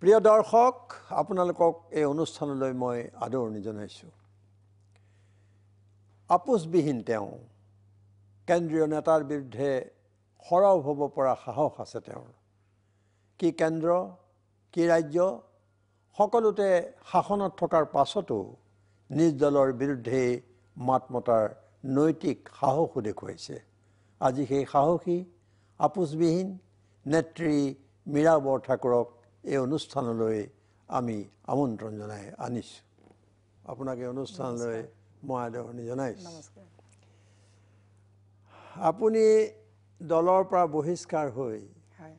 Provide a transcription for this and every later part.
প্ৰিয় দৰ্শক আপোনালোকক এই অনুষ্ঠানলৈ মই আদৰণি জনাইছোঁ আপোচবিহীন তেওঁ কেন্দ্ৰীয় নেতাৰ বিৰুদ্ধে সৰব হ'ব পৰা সাহস আছে তেওঁৰ কি কেন্দ্ৰ কি ৰাজ্য সকলোতে শাসনত থকাৰ পাছতো নিজ দলৰ বিৰুদ্ধে মাত মতাৰ নৈতিক সাহসো দেখুৱাইছে আজি সেই সাহসী আপোচবিহীন নেত্ৰী মীৰা বৰঠাকুৰক এই অনুষ্ঠানলৈ আমি আমন্ত্ৰণ জনাই আনিছোঁ আপোনাক এই অনুষ্ঠানলৈ মই আদৰণি জনাইছোঁ নমস্কাৰ আপুনি দলৰ পৰা বহিষ্কাৰ হৈ হয়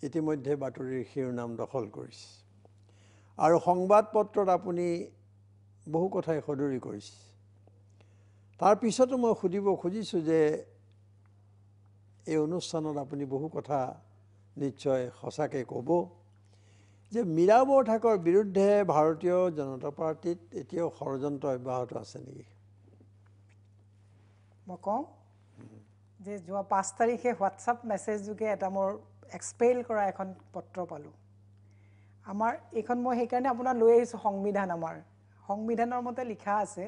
ইতিমধ্যে বাতৰিৰ শিৰোনাম দখল কৰিছে আৰু সংবাদ পত্ৰত আপুনি বহু কথাই সদৰি কৰিছে তাৰ পিছতো মই সুধিব খুজিছোঁ যে এই অনুষ্ঠানত আপুনি বহু কথা নিশ্চয় সঁচাকৈ ক'ব যে মীৰা বৰঠাকুৰৰ বিৰুদ্ধে ভাৰতীয় জনতা পাৰ্টিত এতিয়াও ষড়যন্ত্ৰ অব্যাহত আছে নেকি মই কওঁ যে যোৱা 5 তাৰিখে হোৱাটছআপ মেছেজ যোগে এটা মোৰ এক্সপেল কৰা এখন পত্ৰ পালোঁ আমাৰ এইখন মই সেইকাৰণে আপোনাৰ লৈ আহিছোঁ সংবিধান আমাৰ সংবিধানৰ মতে লিখা আছে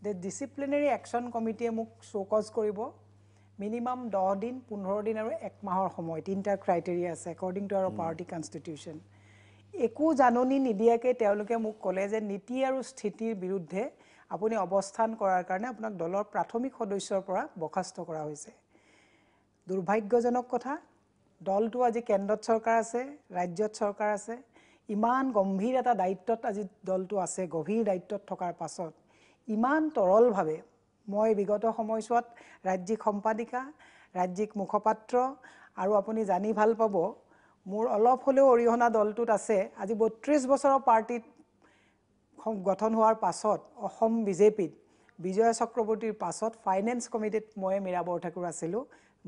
যে ডিচিপ্লিনাৰী একশ্যন কমিটিয়ে মোক শ্ব'কজ কৰিব মিনিমাম 10 দিন 15 দিন আৰু 1 মাহৰ সময় তিনিটা ক্ৰাইটেৰিয়া আছে according to our party constitution একো জাননী নিদিয়াকৈ তেওঁলোকে মোক ক'লে যে নীতি আৰু স্থিতিৰ বিৰুদ্ধে আপুনি অৱস্থান কৰাৰ কাৰণে আপোনাক দলৰ প্ৰাথমিক সদস্যৰ পৰা বৰ্খাস্ত কৰা হৈছে দুৰ্ভাগ্যজনক কথা দলটো আজি কেন্দ্ৰত চৰকাৰ আছে ৰাজ্যত চৰকাৰ আছে ইমান গম্ভীৰ এটা দায়িত্বত আজি দলটো আছে গভীৰ দায়িত্বত থকাৰ পাছত ইমান তৰলভাৱে মই বিগত সময়ছোৱাত ৰাজ্যিক সম্পাদিকা ৰাজ্যিক মুখপাত্ৰ আৰু আপুনি জানি ভাল পাব মোৰ অলপ হ'লেও অৰিহণা দলটোত আছে আজি 32 বছৰৰ পাৰ্টিত গঠন হোৱাৰ পাছত অসম বিজেপিত বিজয় চক্ৰৱৰ্তীৰ পাছত ফাইনেন্স কমিটিত মই মীৰা বৰঠাকুৰ আছিলোঁ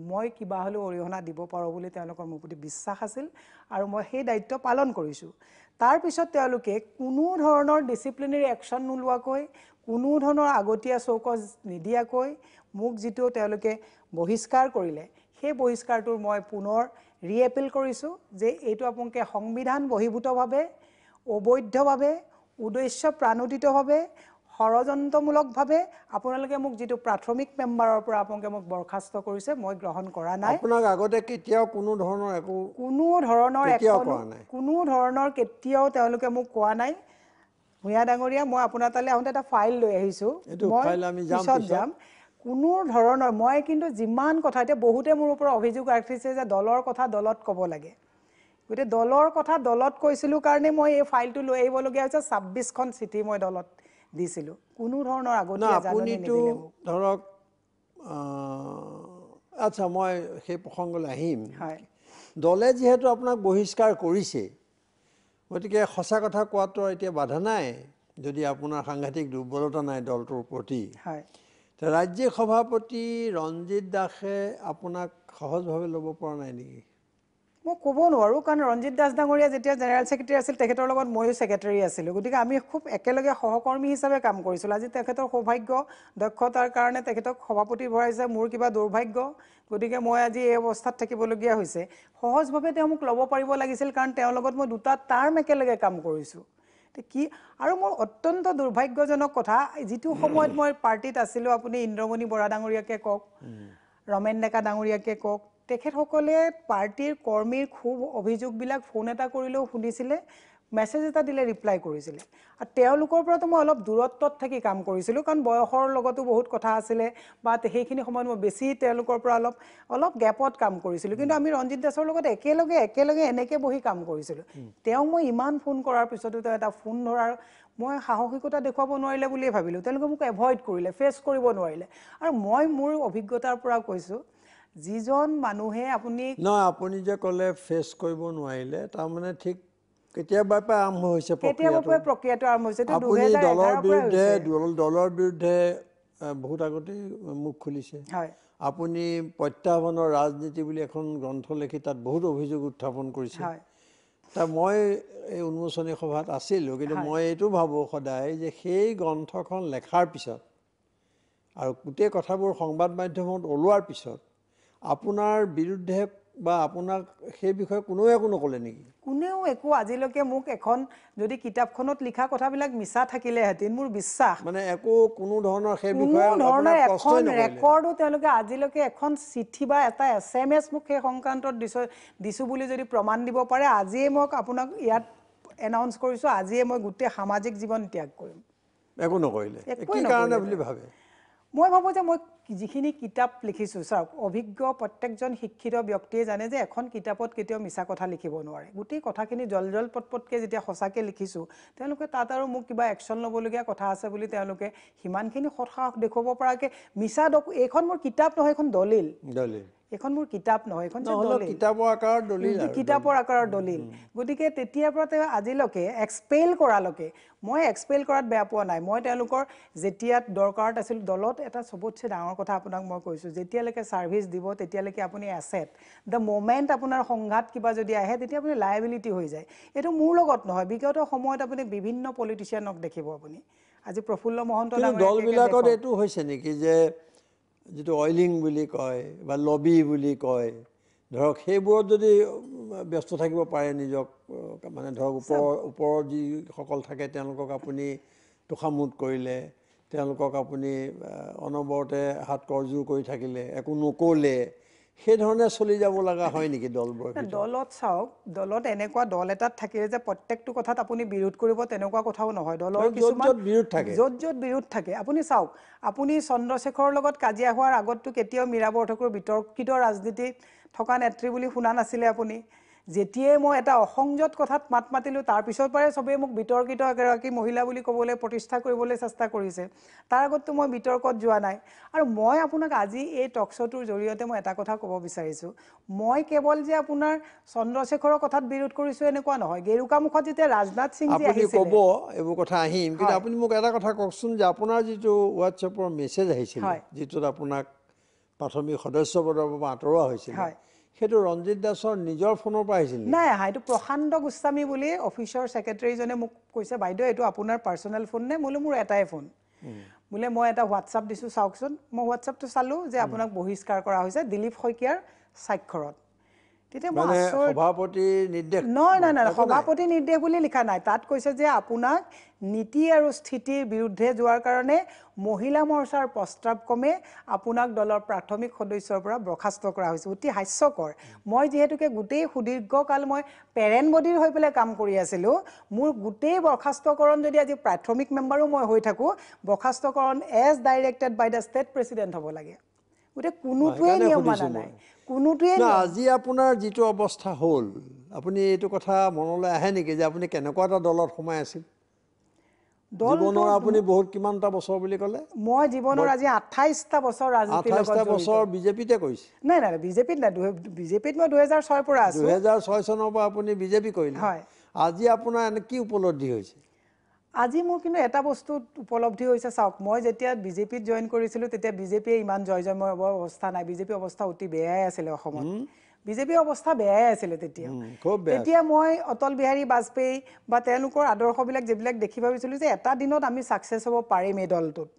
মই কিবা হ'লেও অৰিহণা দিব পাৰোঁ বুলি তেওঁলোকৰ মোৰ প্ৰতি বিশ্বাস আছিল আৰু মই সেই দায়িত্ব পালন কৰিছোঁ তাৰ পিছত তেওঁলোকে কোনো ধৰণৰ ডিচিপ্লিনাৰী একশ্যন নোলোৱাকৈ কোনো ধৰণৰ আগতীয়া চৌকজ নিদিয়াকৈ মোক যিটো তেওঁলোকে বহিষ্কাৰ কৰিলে সেই বহিষ্কাৰটোৰ মই পুনৰ ৰিএপিল কৰিছোঁ যে এইটো আপোনালোকে সংবিধান বহিৰ্ভূতভাৱে অবৈধভাৱে উদ্দেশ্য প্ৰণোদিতভাৱে ষড়যন্ত্ৰমূলকভাৱে আপোনালোকে মোক যিটো প্ৰাথমিক মেম্বাৰৰ পৰা আপোনালোকে মোক বৰখাস্ত কৰিছে মই গ্ৰহণ কৰা নাই আপোনাক আগতে কেতিয়াও কোনো ধৰণৰ কেতিয়াও তেওঁলোকে মোক কোৱা নাই ভূঞা ডাঙৰীয়া মই আপোনাৰ তালৈ আহোঁতে এটা ফাইল লৈ আহিছোঁ মই পিছত যাম কোনো ধৰণৰ মই কিন্তু যিমান কথা এতিয়া বহুতে মোৰ ওপৰত অভিযোগ ৰাখিছে যে দলৰ কথা দলত ক'ব লাগে গতিকে দলৰ কথা দলত কৈছিলোঁ কাৰণে মই এই ফাইলটো লৈ আহিবলগীয়া হৈছে 26খন চিঠি মই দলত দিছিলোঁ কোনো ধৰণৰ আগতীয়া জাননী নিদিলে মোক ধৰক আচ্ছা মই সেই প্ৰসংগলৈ আহিম হয় দলে যিহেতু আপোনাক বহিষ্কাৰ কৰিছে গতিকে সঁচা কথা কোৱাটো এতিয়া বাধা নাই যদি আপোনাৰ সাংঘাতিক দুৰ্বলতা নাই দলটোৰ প্ৰতি হয় ৰাজ্যিক সভাপতি ৰঞ্জিত দাসে আপোনাক সহজভাৱে ল'ব পৰা নাই নেকি মই ক'ব নোৱাৰোঁ কাৰণ ৰঞ্জিত দাস ডাঙৰীয়া যেতিয়া জেনেৰেল ছেক্ৰেটাৰী আছিল তেখেতৰ লগত ময়ো ছেক্ৰেটাৰী আছিলোঁ গতিকে আমি খুব একেলগে সহকৰ্মী হিচাপে কাম কৰিছিলোঁ আজি তেখেতৰ সৌভাগ্য দক্ষতাৰ কাৰণে তেখেতক সভাপতি ভৰাইছে মোৰ কিবা দুৰ্ভাগ্য গতিকে মই আজি এই অৱস্থাত থাকিবলগীয়া হৈছে সহজভাৱে তেওঁ মোক ল'ব পাৰিব লাগিছিল কাৰণ তেওঁৰ লগত মই দুটা টাৰ্ম একেলগে কাম কৰিছোঁ কি আৰু মোৰ অত্যন্ত দুৰ্ভাগ্যজনক কথা যিটো সময়ত মই পাৰ্টিত আছিলোঁ আপুনি ইন্দ্ৰমণি বৰা ডাঙৰীয়াকে কওক ৰমেন ডেকা ডাঙৰীয়াকে কওক তেখেতসকলে পাৰ্টিৰ কৰ্মীৰ খুব অভিযোগবিলাক ফোন এটা কৰিলেও শুনিছিলে মেছেজ এটা দিলে ৰিপ্লাই কৰিছিলে আৰু তেওঁলোকৰ পৰাতো মই অলপ দূৰত্বত থাকি কাম কৰিছিলোঁ কাৰণ বয়সৰ লগতো বহুত কথা আছিলে বা সেইখিনি সময়ত মই বেছি তেওঁলোকৰ পৰা অলপ গেপত কাম কৰিছিলোঁ কিন্তু আমি ৰঞ্জিত দাসৰ লগত একেলগে এনেকৈ বহি কাম কৰিছিলোঁ তেওঁ মই ইমান ফোন কৰাৰ পিছতো তেওঁ এটা ফোন ধৰাৰ মই সাহসিকতা দেখুৱাব নোৱাৰিলে বুলিয়ে ভাবিলোঁ তেওঁলোকে মোক এভইড কৰিলে ফেচ কৰিব নোৱাৰিলে আৰু মই মোৰ অভিজ্ঞতাৰ পৰা কৈছোঁ যিজন মানুহে আপুনি যে ক'লে ফেচ কৰিব নোৱাৰিলে তাৰমানে ঠিক কেতিয়াবাৰ পৰা আৰম্ভ হৈছে প্ৰক্ৰিয়াটো আৰম্ভ হৈছে আপুনি দলৰ বিৰুদ্ধে বহুত আগতে মুখ খুলিছে আপুনি প্ৰত্যাহ্বানৰ ৰাজনীতি বুলি এখন গ্ৰন্থ লিখি তাত বহুত অভিযোগ উত্থাপন কৰিছে মই এই উন্মোচনী সভাত আছিলোঁ কিন্তু মই এইটো ভাবোঁ সদায় যে সেই গ্ৰন্থখন লেখাৰ পিছত আৰু গোটেই কথাবোৰ সংবাদ মাধ্যমত ওলোৱাৰ পিছত আপোনাৰ বিৰুদ্ধে বা আপোনাক সেই বিষয়ে কোনেও একো নক'লে নেকি? কোনেও একো আজিলৈকে মোক এখন যদি কিতাপখনত লিখা কথাবিলাক মিছা থাকিলেহেঁতেন মোৰ বিশ্বাস মানে একো কোনো ধৰণৰ সেই কোনো বিষয়ে ধৰণৰ আপোনাক এখন প্ৰশ্নই নকৰিলে? ৰেকৰ্ডো তেওঁলোকে আজিলৈকে এখন চিঠি বা এটা SMS মোক সেই সংক্ৰান্তত দিছোঁ বুলি যদি প্ৰমাণ দিব পাৰে, আজিয়ে মই আপোনাক ইয়াত এনাউন্স কৰিছোঁ, আজিয়ে মই গোটেই সামাজিক জীৱন ত্যাগ কৰিম। একো নকৰিলে? একোৱে কি কাৰণে বুলি ভাবে? মই ভাবোঁ যে মই যিখিনি কিতাপ লিখিছোঁ, চাওক অভিজ্ঞ প্ৰত্যেকজন শিক্ষিত ব্যক্তিয়ে জানে যে এখন কিতাপত কেতিয়াও মিছা কথা লিখিব নোৱাৰে। গোটেই কথাখিনি জল পটপটকৈ যেতিয়া সঁচাকৈ লিখিছোঁ, তেওঁলোকে তাত আৰু মোক কিবা একশ্যন ল'বলগীয়া কথা আছে বুলি তেওঁলোকে সিমানখিনি সৎসাহস দেখুৱাব পৰাকৈ মিছা এইখন মোৰ কিতাপ নহয়, এখন দলিল। এখন মোৰ কিতাপ নহয়, এখন দলিল, কিতাপৰ আকাৰৰ দলিল, কিতাপৰ আকাৰৰ দলিল। গতিকে তেতিয়াৰ পৰা তেওঁ আজিলৈকে এক্সপেল কৰালৈকে মই এক্সপেল কৰাত বেয়া পোৱা নাই। মই তেওঁলোকৰ যেতিয়া দৰকাৰত আছিল দলত এটা চবতছে ডাঙৰ কথা আপোনাক মই কৈছোঁ, যেতিয়ালৈকে ছাৰ্ভিচ দিব তেতিয়ালৈকে আপুনি এছেট, দ্য মোমেণ্ট আপোনাৰ সংঘাত কিবা যদি আহে তেতিয়া আপুনি লাইবিলিটি হৈ যায়। এইটো মোৰ লগত নহয়, বিগত সময়ত আপুনি বিভিন্ন পলিটিচিয়ানক দেখিব। আপুনি আজি প্ৰফুল্ল মহন্ত দলবিলাকত এইটো হৈছে নেকি যে যিটো অইলিং বুলি কয় বা লবি বুলি কয়, ধৰক সেইবোৰত যদি ব্যস্ত থাকিব পাৰে নিজক, মানে ধৰক ওপৰৰ যিসকল থাকে তেওঁলোকক আপুনি তোষামোদ কৰিলে, তেওঁলোকক আপুনি অনবৰতে হাত কৰজোৰ কৰি থাকিলে, একো নক'লে, সেইধৰণে চলি যাব লগা হয় নেকি দলবোৰ? দলত চাওক, দলত এনেকুৱা দল এটাত থাকিলে যে প্ৰত্যেকটো কথাত আপুনি বিৰোধ কৰিব তেনেকুৱা কথাও নহয়। দলৰ কিছুমান য'ত বিৰোধ থাকে, আপুনি চাওক, আপুনি চন্দ্ৰশেখৰৰ লগত কাজিয়া হোৱাৰ আগততো কেতিয়াও মীৰা বৰঠাকুৰ বিতৰ্কিত ৰাজনীতি থকা নেত্ৰী বুলি শুনা নাছিলে আপুনি। যেতিয়াই মই এটা অসংযত কথাত মাত মাতিলোঁ তাৰপিছৰ পৰাই চবেই মোক বিতৰ্কিত এগৰাকী মহিলা বুলি ক'বলৈ প্ৰতিষ্ঠা কৰিবলৈ চেষ্টা কৰিছে। তাৰ আগততো মই বিতৰ্কত যোৱা নাই। আৰু মই আপোনাক আজি এই টক শ্ব'টোৰ জৰিয়তে মই এটা কথা ক'ব বিচাৰিছোঁ, মই কেৱল যে আপোনাৰ চন্দ্ৰশেখৰৰ কথাত বিৰোধ কৰিছোঁ এনেকুৱা নহয়। গেৰুকামুখত যেতিয়া ৰাজনাথ সিং জি আহিছিল, ক'ব এইবোৰ কথা আহিম, কিন্তু আপুনি মোক এটা কথা কওকচোন যে আপোনাৰ যিটো হোৱাটছএপৰ মেছেজ আহিছিল, যিটোত আপোনাক প্ৰাথমিক সদস্য পদৰ পৰা আঁতৰোৱা হৈছিল, সেইটো ৰঞ্জিত দাসৰ নিজৰ ফোনৰ পৰা আহিছিল? নাই আহা, এইটো প্ৰশান্ত গোস্বামী বুলি অফিচৰ ছেক্ৰেটাৰীজনে মোক কৈছে, বাইদেউ এইটো আপোনাৰ পাৰ্চনেল ফোন নে? বোলো মোৰ এটাই ফোন। বোলে মই এটা হোৱাটছআপ দিছোঁ চাওকচোন। মই হোৱাটছআপটো চালোঁ যে আপোনাক বহিষ্কাৰ কৰা হৈছে দিলীপ শইকীয়াৰ স্বাক্ষৰত। তেতিয়া মই সভাপতিৰ নিৰ্দেশ? নাই, সভাপতিৰ নিৰ্দেশ বুলি লিখা নাই। তাত কৈছে যে আপোনাক নীতি আৰু স্থিতিৰ বিৰুদ্ধে যোৱাৰ কাৰণে মহিলা মৰ্চাৰ প্ৰস্তাৱক্ৰমে আপোনাক দলৰ প্ৰাথমিক সদস্যৰ পৰা বৰ্খাস্ত কৰা হৈছে। অতি হাস্যকৰ। মই যিহেতুকে গোটেই সুদীৰ্ঘকাল মই পেৰেণ্ট বডিৰ হৈ পেলাই কাম কৰি আছিলোঁ, মোৰ গোটেই বৰ্খাস্তকৰণ যদি আজি প্ৰাথমিক মেম্বাৰো মই হৈ থাকোঁ, বৰ্খাস্তকৰণ as directed by the state president হ'ব লাগে। গতিকে কোনোটোৱেই নিয়ম মানা নাই, কোনোটোৱেই। আজি আপোনাৰ যিটো অৱস্থা হ'ল, আপুনি এইটো কথা মনলৈ আহে নেকি যে আপুনি কেনেকুৱা এটা দলত সোমাই আছিল? জীৱনৰ আপুনি বহুত কিমানটা বছৰ বুলি ক'লে? মই জীৱনৰ আজি 28টা বছৰ ৰাজনীতিৰ লগত জড়িত। 28টা বছৰ বিজেপিতে কৰিছে? নাই, বিজেপিত নাই, বিজেপিত মই 2006 পৰা আছোঁ। 2006 চনৰ পৰা আপুনি বিজেপি কৰিলে? হয়। আজি আপোনাৰ এনে কি উপলব্ধি হৈছে? আজি মোৰ কিন্তু এটা বস্তু উপলব্ধি হৈছে, চাওক, মই যেতিয়া বিজেপিত জইন কৰিছিলোঁ তেতিয়া বিজেপিয়ে ইমান জয়ময় অৱস্থা নাই। বিজেপি অৱস্থা অতি বেয়াই আছিলে অসমত। বিজেপিৰ অৱস্থা বেয়াই আছিলে তেতিয়া। তেতিয়া মই অটল বিহাৰী বাজপেয়ী বা তেওঁলোকৰ আদৰ্শবিলাক যিবিলাক দেখি ভাবিছিলোঁ যে এটা দিনত আমি ছাকচেছ হ'ব পাৰিম এই দলটোত।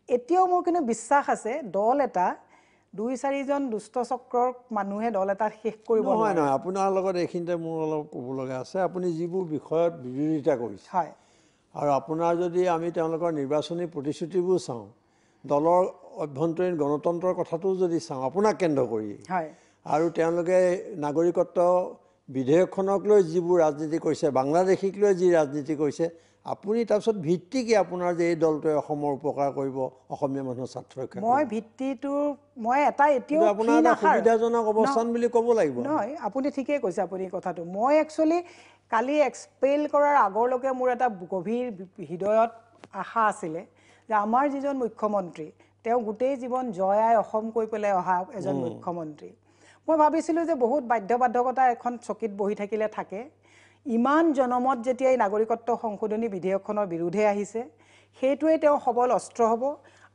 এতিয়াও মোৰ কিন্তু বিশ্বাস আছে দল এটা 2-4জন দুষ্ট চক্ৰৰ মানুহে দল এটা শেষ কৰিব নোৱাৰে। নহয়, আপোনাৰ লগত এইখিনিতে মোৰ অলপ ক'ব লগা আছে। আপুনি যিবোৰ বিষয়ত বিৰোধিতা কৰিছে, হয়, আৰু আপোনাৰ যদি আমি তেওঁলোকৰ নিৰ্বাচনী প্ৰতিশ্ৰুতিবোৰ চাওঁ, দলৰ অভ্যন্তৰীণ গণতন্ত্ৰৰ কথাটো যদি চাওঁ আপোনাক কেন্দ্ৰ কৰি, আৰু তেওঁলোকে নাগৰিকত্ব বিধেয়কখনক লৈ যিবোৰ ৰাজনীতি কৰিছে, বাংলাদেশীক লৈ যি ৰাজনীতি কৰিছে, আপুনি তাৰপিছত ভিত্তি কি আপোনাৰ যে এই দলটোৱে অসমৰ উপকাৰ কৰিব, অসমীয়া মানুহৰ স্বাৰ্থ ৰক্ষা কৰিব? মই ভিত্তিটো মই এটা এতিয়াও আপোনাৰ এটা সুবিধাজনক অৱস্থান বুলি ক'ব লাগিব। নহয়, আপুনি ঠিকেই কৈছে আপুনি কথাটো। মই একচুৱেলি কালি এক্সপেল কৰাৰ আগৰলৈকে মোৰ এটা গভীৰ হৃদয়ত আশা আছিলে যে আমাৰ যিজন মুখ্যমন্ত্ৰী, তেওঁ গোটেই জীৱন জয় আই অসম কৈ পেলাই অহা এজন মুখ্যমন্ত্ৰী। মই ভাবিছিলোঁ যে বহুত বাধ্যবাধকতা এখন চকীত বহি থাকিলে থাকে। ইমান জনমত যেতিয়া এই নাগৰিকত্ব সংশোধনী বিধেয়কখনৰ বিৰুদ্ধে আহিছে, সেইটোৱে তেওঁ সবল অস্ত্ৰ হ'ব।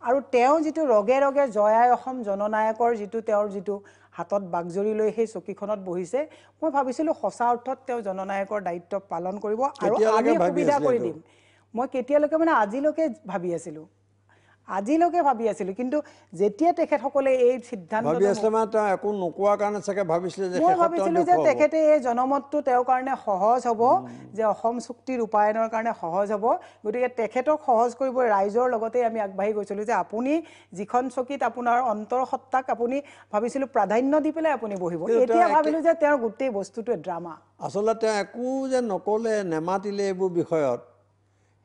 আৰু তেওঁ যিটো ৰগে ৰগে জয় আই অসম জননায়কৰ তেওঁৰ যিটো হাতত বাগজৰি লৈ সেই চকীখনত বহিছে, মই ভাবিছিলোঁ সঁচা অৰ্থত তেওঁ জননায়কৰ দায়িত্ব পালন কৰিব আৰু আমি সুবিধা কৰি দিম। মই কেতিয়ালৈকে আজিলৈকে ভাবি আছিলোঁ। আজিলৈকে ভাবি আছিলোঁ কিন্তু যেতিয়া তেখেতসকলে এই সিদ্ধান্ত ভাবি আছিলে মানে তেওঁ একো নোকোৱাৰ কাৰণে চাগে ভাবিছিলে যে মই ভাবিছিলোঁ যে তেখেতে এই জনমতটো তেওঁৰ কাৰণে সহজ হ'ব যে অসম চুক্তি ৰূপায়ণৰ কাৰণে সহজ হ'ব গতিকে তেখেতক সহজ কৰিব ৰাইজৰ লগতে আমি আগবাঢ়ি গৈছিলোঁ যে আপুনি যিখন চকীত আপোনাৰ অন্তৰসত্তাক আপুনি ভাবিছিলোঁ প্ৰাধান্য দি পেলাই আপুনি বহিব এতিয়া ভাবিলোঁ যে তেওঁৰ গোটেই বস্তুটোৱে ড্ৰামা আচলতে তেওঁ একো যে নক'লে নেমাতিলে এইবোৰ বিষয়ত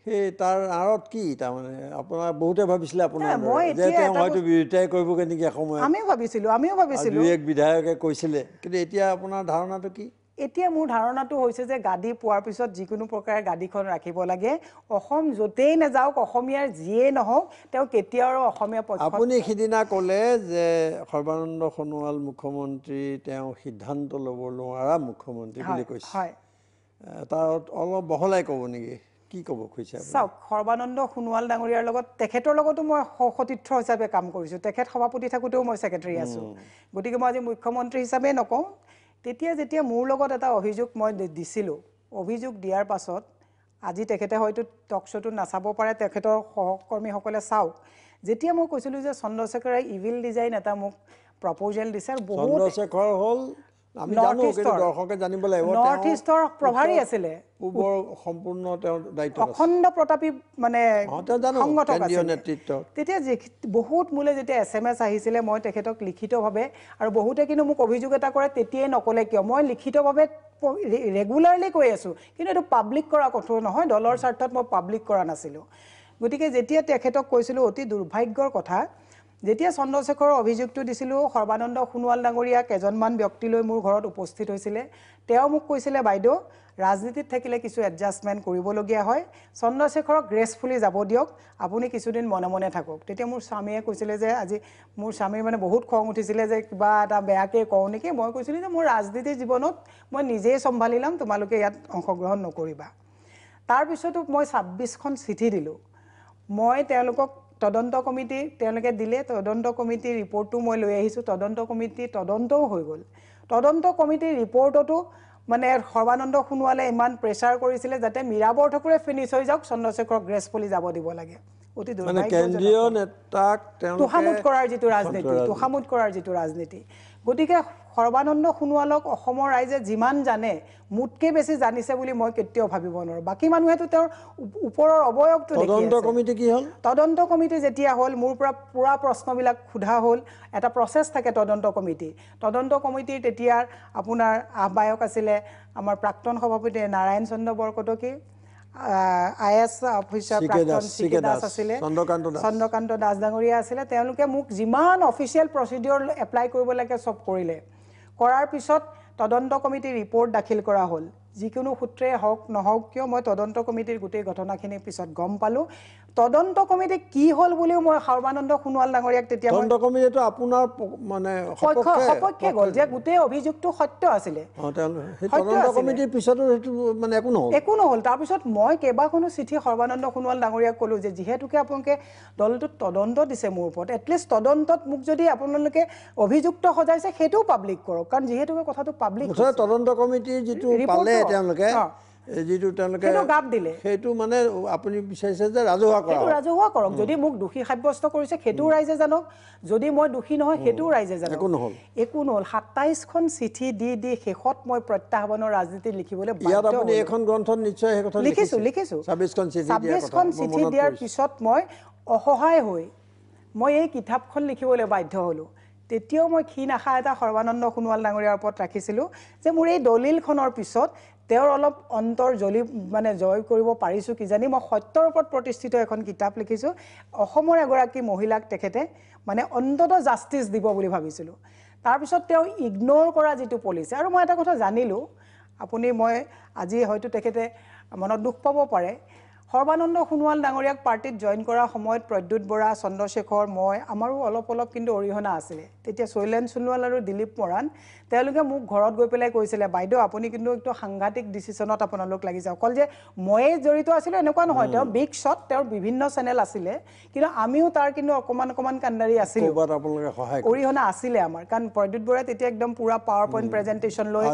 সেই তাৰ আঁৰত কি তাৰমানে আপোনাৰ বহুতে ভাবিছিলে আপোনাৰ যে তেওঁ হয়তো ৰিটায়াৰ কৰিবগৈ নেকি এসময়ত আমিও ভাবিছিলোঁ দুই এক বিধায়কে কৈছিলে কিন্তু এতিয়া আপোনাৰ ধাৰণাটো কি এতিয়া মোৰ ধাৰণাটো হৈছে যে গাদী পোৱাৰ পিছত যিকোনো প্ৰকাৰে গাদীখন ৰাখিব লাগে অসম য'তেই নাযাওক অসমীয়াৰ যিয়ে নহওক তেওঁ কেতিয়াও অসমীয়া পক্ষ আপুনি সিদিনা ক'লে যে সৰ্বানন্দ সোণোৱাল মুখ্যমন্ত্ৰী তেওঁ সিদ্ধান্ত ল'ব নোৱাৰা মুখ্যমন্ত্ৰী বুলি কৈছে হয় তাৰ অলপ বহলাই ক'ব নেকি কি ক'ব খুজিছে চাওক সৰ্বানন্দ সোণোৱাল ডাঙৰীয়াৰ লগত তেখেতৰ লগতো মই সতীৰ্থ হিচাপে কাম কৰিছোঁ তেখেত সভাপতি থাকোঁতেও মই ছেক্ৰেটাৰী আছোঁ গতিকে মই আজি মুখ্যমন্ত্ৰী হিচাপে নকওঁ তেতিয়া যেতিয়া মোৰ লগত এটা অভিযোগ মই দিছিলোঁ অভিযোগ দিয়াৰ পাছত আজি তেখেতে হয়তো টক শ্ব'টো নাচাব পাৰে তেখেতৰ সহকৰ্মীসকলে চাওক যেতিয়া মই কৈছিলোঁ যে চন্দ্ৰশেখৰে ইভিল ডিজাইন এটা মোক প্ৰপ'জেল দিছে আৰু বহুত চন্দ্ৰশেখৰ হ'ল আমি জানো কিন্তু দৰ্শকে জানিব লাগিব নৰ্থ ইষ্টৰ প্ৰভাৰী আছিলে পূবৰ সম্পূৰ্ণ তেওঁৰ দায়িত্ব অখণ্ড প্ৰতাপী মানে সংগঠক আছিলে তেতিয়া বহুত মোলৈ যেতিয়া SMS আহিছিলে মই তেখেতক লিখিতভাৱে আৰু বহুতে কিন্তু মোক অভিযোগ এটা কৰে তেতিয়াই নক'লে কিয় মই লিখিতভাৱে ৰেগুলাৰলি কৈ আছোঁ কিন্তু এইটো পাব্লিক কৰা কথা নহয় দলৰ স্বাৰ্থত মই পাব্লিক কৰা নাছিলোঁ গতিকে যেতিয়া তেখেতক কৈছিলোঁ অতি দুৰ্ভাগ্যৰ কথা যেতিয়া চন্দ্ৰশেখৰৰ অভিযোগটো দিছিলোঁ সৰ্বানন্দ সোণোৱাল ডাঙৰীয়া কেইজনমান ব্যক্তিলৈ মোৰ ঘৰত উপস্থিত হৈছিলে তেওঁ মোক কৈছিলে বাইদেউ ৰাজনীতিত থাকিলে কিছু এডজাষ্টমেণ্ট কৰিবলগীয়া হয় চন্দ্ৰশেখৰক গ্ৰেছফুলি যাব দিয়ক আপুনি কিছুদিন মনে মনে থাকক তেতিয়া মোৰ স্বামীয়ে কৈছিলে যে আজি মোৰ স্বামীৰ মানে বহুত খং উঠিছিলে যে কিবা এটা বেয়াকৈ কওঁ নেকি মই কৈছিলোঁ যে মোৰ ৰাজনীতি জীৱনত মই নিজেই চম্ভালি ল'ম তোমালোকে ইয়াত অংশগ্ৰহণ নকৰিবা তাৰপিছতো মই 26খন চিঠি দিলোঁ মই তেওঁলোকক তদন্ত কমিটি তেওঁলোকে দিলে তদন্ত কমিটিৰ ৰিপৰ্টটো মই লৈ আহিছোঁ তদন্ত কমিটি তদন্তও হৈ গ'ল তদন্ত কমিটিৰ ৰিপৰ্টতো মানে সৰ্বানন্দ সোণোৱালে ইমান প্ৰেছাৰ কৰিছিলে যাতে মীৰা বৰঠাকুৰে ফিনিছ হৈ যাওক চন্দ্ৰশেখৰক গ্ৰেছফুলি যাব দিব লাগে অতি কেন্দ্ৰীয় নেতাক তোষামোদ কৰাৰ যিটো ৰাজনীতি গতিকে সৰ্বানন্দ সোণোৱালক অসমৰ ৰাইজে যিমান জানে মোতকৈ বেছি জানিছে বুলি মই কেতিয়াও ভাবিব নোৱাৰোঁ বাকী মানুহেতো তেওঁৰ ওপৰৰ অৱয়ৱটো তদন্ত কমিটি কি হ'ল তদন্ত কমিটি যেতিয়া হ'ল মোৰ পৰা পুৰা প্ৰশ্নবিলাক সোধা হ'ল এটা প্ৰচেছ থাকে তদন্ত কমিটিৰ তেতিয়াৰ আপোনাৰ আহ্বায়ক আছিলে আমাৰ প্ৰাক্তন সভাপতি নাৰায়ণ চন্দ্ৰ বৰকটকী IAS অফিচাৰ প্ৰাক্তন চিকে দাস আছিলে চন্দ্ৰকান্ত দাস ডাঙৰীয়া আছিলে তেওঁলোকে মোক যিমান অফিচিয়েল প্ৰচিডিঅ'ৰ এপ্লাই কৰিব লাগে চব কৰিলে কৰাৰ পিছত তদন্ত কমিটিৰ ৰিপৰ্ট দাখিল কৰা হ'ল যিকোনো সূত্ৰে হওক নহওক কিয় মই তদন্ত কমিটিৰ গোটেই ঘটনাখিনি পিছত গম পালোঁ তদন্ত কমিটি কি হ'ল বুলিও মই সৰ্বানন্দ সোণোৱাল ডাঙৰীয়াক তেতিয়া তদন্ত কমিটিটো আপোনাৰ মানে সপক্ষে গ'ল যে গোটেই অভিযোগটো সত্য আছিলে তদন্ত কমিটিৰ পিছতো সেইটো মানে একো নহ'ল তাৰপিছত মই কেইবাখনো চিঠি সৰ্বানন্দ সোণোৱাল ডাঙৰীয়াক ক'লোঁ যে যিহেতুকে আপোনালোকে দলটোত তদন্ত দিছে মোৰ ওপৰত এটলিষ্ট তদন্তত মোক যদি আপোনালোকে অভিযুক্ত সজাইছে সেইটোও পাব্লিক কৰক কাৰণ যিহেতুকে কথাটো পাব্লিক তদন্ত কমিটিৰ যিটো পালে তেওঁলোকে যিটো তেওঁলোকে গাপ দিলে সেইটো মানে আপুনি বিচাৰিছে যে ৰাজহুৱা কৰক যদি মোক দোষী সাব্যস্ত কৰিছে সেইটো ৰাইজে জানক যদি মই দোষী নহয় সেইটোও ৰাইজে জানক একো নহ'ল 27খন চিঠি দি শেষত মই প্ৰত্যাহ্বানৰ ৰাজনীতি লিখিবলৈ বাধ্য হ'লোঁ এখন গ্ৰন্থত নিশ্চয় সেই কথা লিখিছোঁ 26খন চিঠি দিয়াৰ পিছত মই অসহায় হৈ মই এই কিতাপখন লিখিবলৈ বাধ্য হ'লোঁ তেতিয়াও মই ক্ষীণ আশা এটা সৰ্বানন্দ সোণোৱাল ডাঙৰীয়াৰ ওপৰত ৰাখিছিলোঁ যে মোৰ এই দলিলখনৰ পিছত তেওঁৰ অলপ অন্তৰ জয় কৰিব পাৰিছোঁ কিজানি মই সত্যৰ ওপৰত প্ৰতিষ্ঠিত এখন কিতাপ লিখিছোঁ অসমৰ এগৰাকী মহিলাক তেখেতে মানে অন্ততঃ জাষ্টিছ দিব বুলি ভাবিছিলোঁ তাৰপিছত তেওঁ ইগন'ৰ কৰা যিটো পলিচি আৰু মই এটা কথা জানিলোঁ মই আজি হয়তো তেখেতে মনত দুখ পাব পাৰে সৰ্বানন্দ সোণোৱাল ডাঙৰীয়াক পাৰ্টিত জইন কৰাৰ সময়ত প্ৰদ্যুৎ বৰা চন্দ্ৰশেখৰ মই আমাৰো অলপ কিন্তু অৰিহণা আছিলে তেতিয়া শৈলেন সোণোৱাল আৰু দিলীপ মৰাণ তেওঁলোকে মোক ঘৰত গৈ পেলাই কৈছিলে বাইদেউ আপুনি কিন্তু একটু সাংঘাতিক ডিচিশ্যনত আপোনালোক লাগিছে অকল যে ময়ে জড়িত আছিলোঁ এনেকুৱা নহয় তেওঁ বিগ শ্বট তেওঁৰ বিভিন্ন চেনেল আছিলে কিন্তু আমিও তাৰ কিন্তু অকণমান কাণ্ডাৰী আছিলোঁ অৰিহণা আছিলে আমাৰ কাৰণ প্ৰদ্যুৎ বৰাই তেতিয়া একদম পুৰা পাৱাৰ পইণ্ট প্ৰেজেণ্টেশ্যন লৈ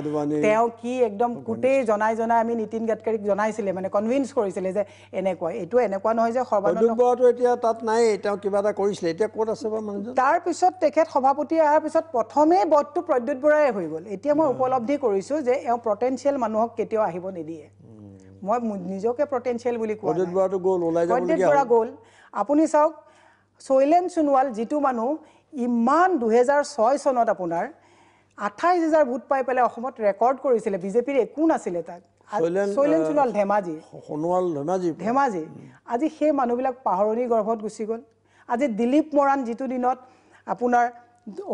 তেওঁ কি একদম গোটেই জনাই আমি নীতিন গাডকাৰীক জনাইছিলে মানে কনভিন্স কৰিছিলে যে এনেকুৱা এইটো এনেকুৱা নহয় যে সৰ্বানন্দ বৰাটো এতিয়া তাত নাই তেওঁ কিবা এটা কৰিছিলে এতিয়া ক'ত আছে বা মানুহজন তাৰপিছত তেখেত সভাপতি অহাৰ পিছত প্ৰথমেই বধটো প্ৰদ্যুৎ বৰাই হৈ গ'ল এতিয়া মই উপলব্ধি কৰিছোঁ যে এওঁ পটেঞ্চিয়েল মানুহক কেতিয়াও আহিব নিদিয়ে মই নিজকে পটেঞ্চিয়েল বুলি কোৱা প্ৰদ্যুৎ বৰাটো গ'ল ওলাই প্ৰদ্যুৎ যাবলগীয়া বৰা গ'ল আপুনি চাওক শৈলেন সোণোৱাল যিটো মানুহ ইমান 2006 চনত আপোনাৰ 28,000 ভোট পাই পেলাই অসমত ৰেকৰ্ড কৰিছিলে বিজেপিৰ একো নাছিলে তাক শৈলেন সোণোৱাল ধেমাজি আজি সেই মানুহবিলাক পাহৰণি গৰ্ভত গুচি গ'ল আজি দিলীপ মৰাণ যিটো দিনত আপোনাৰ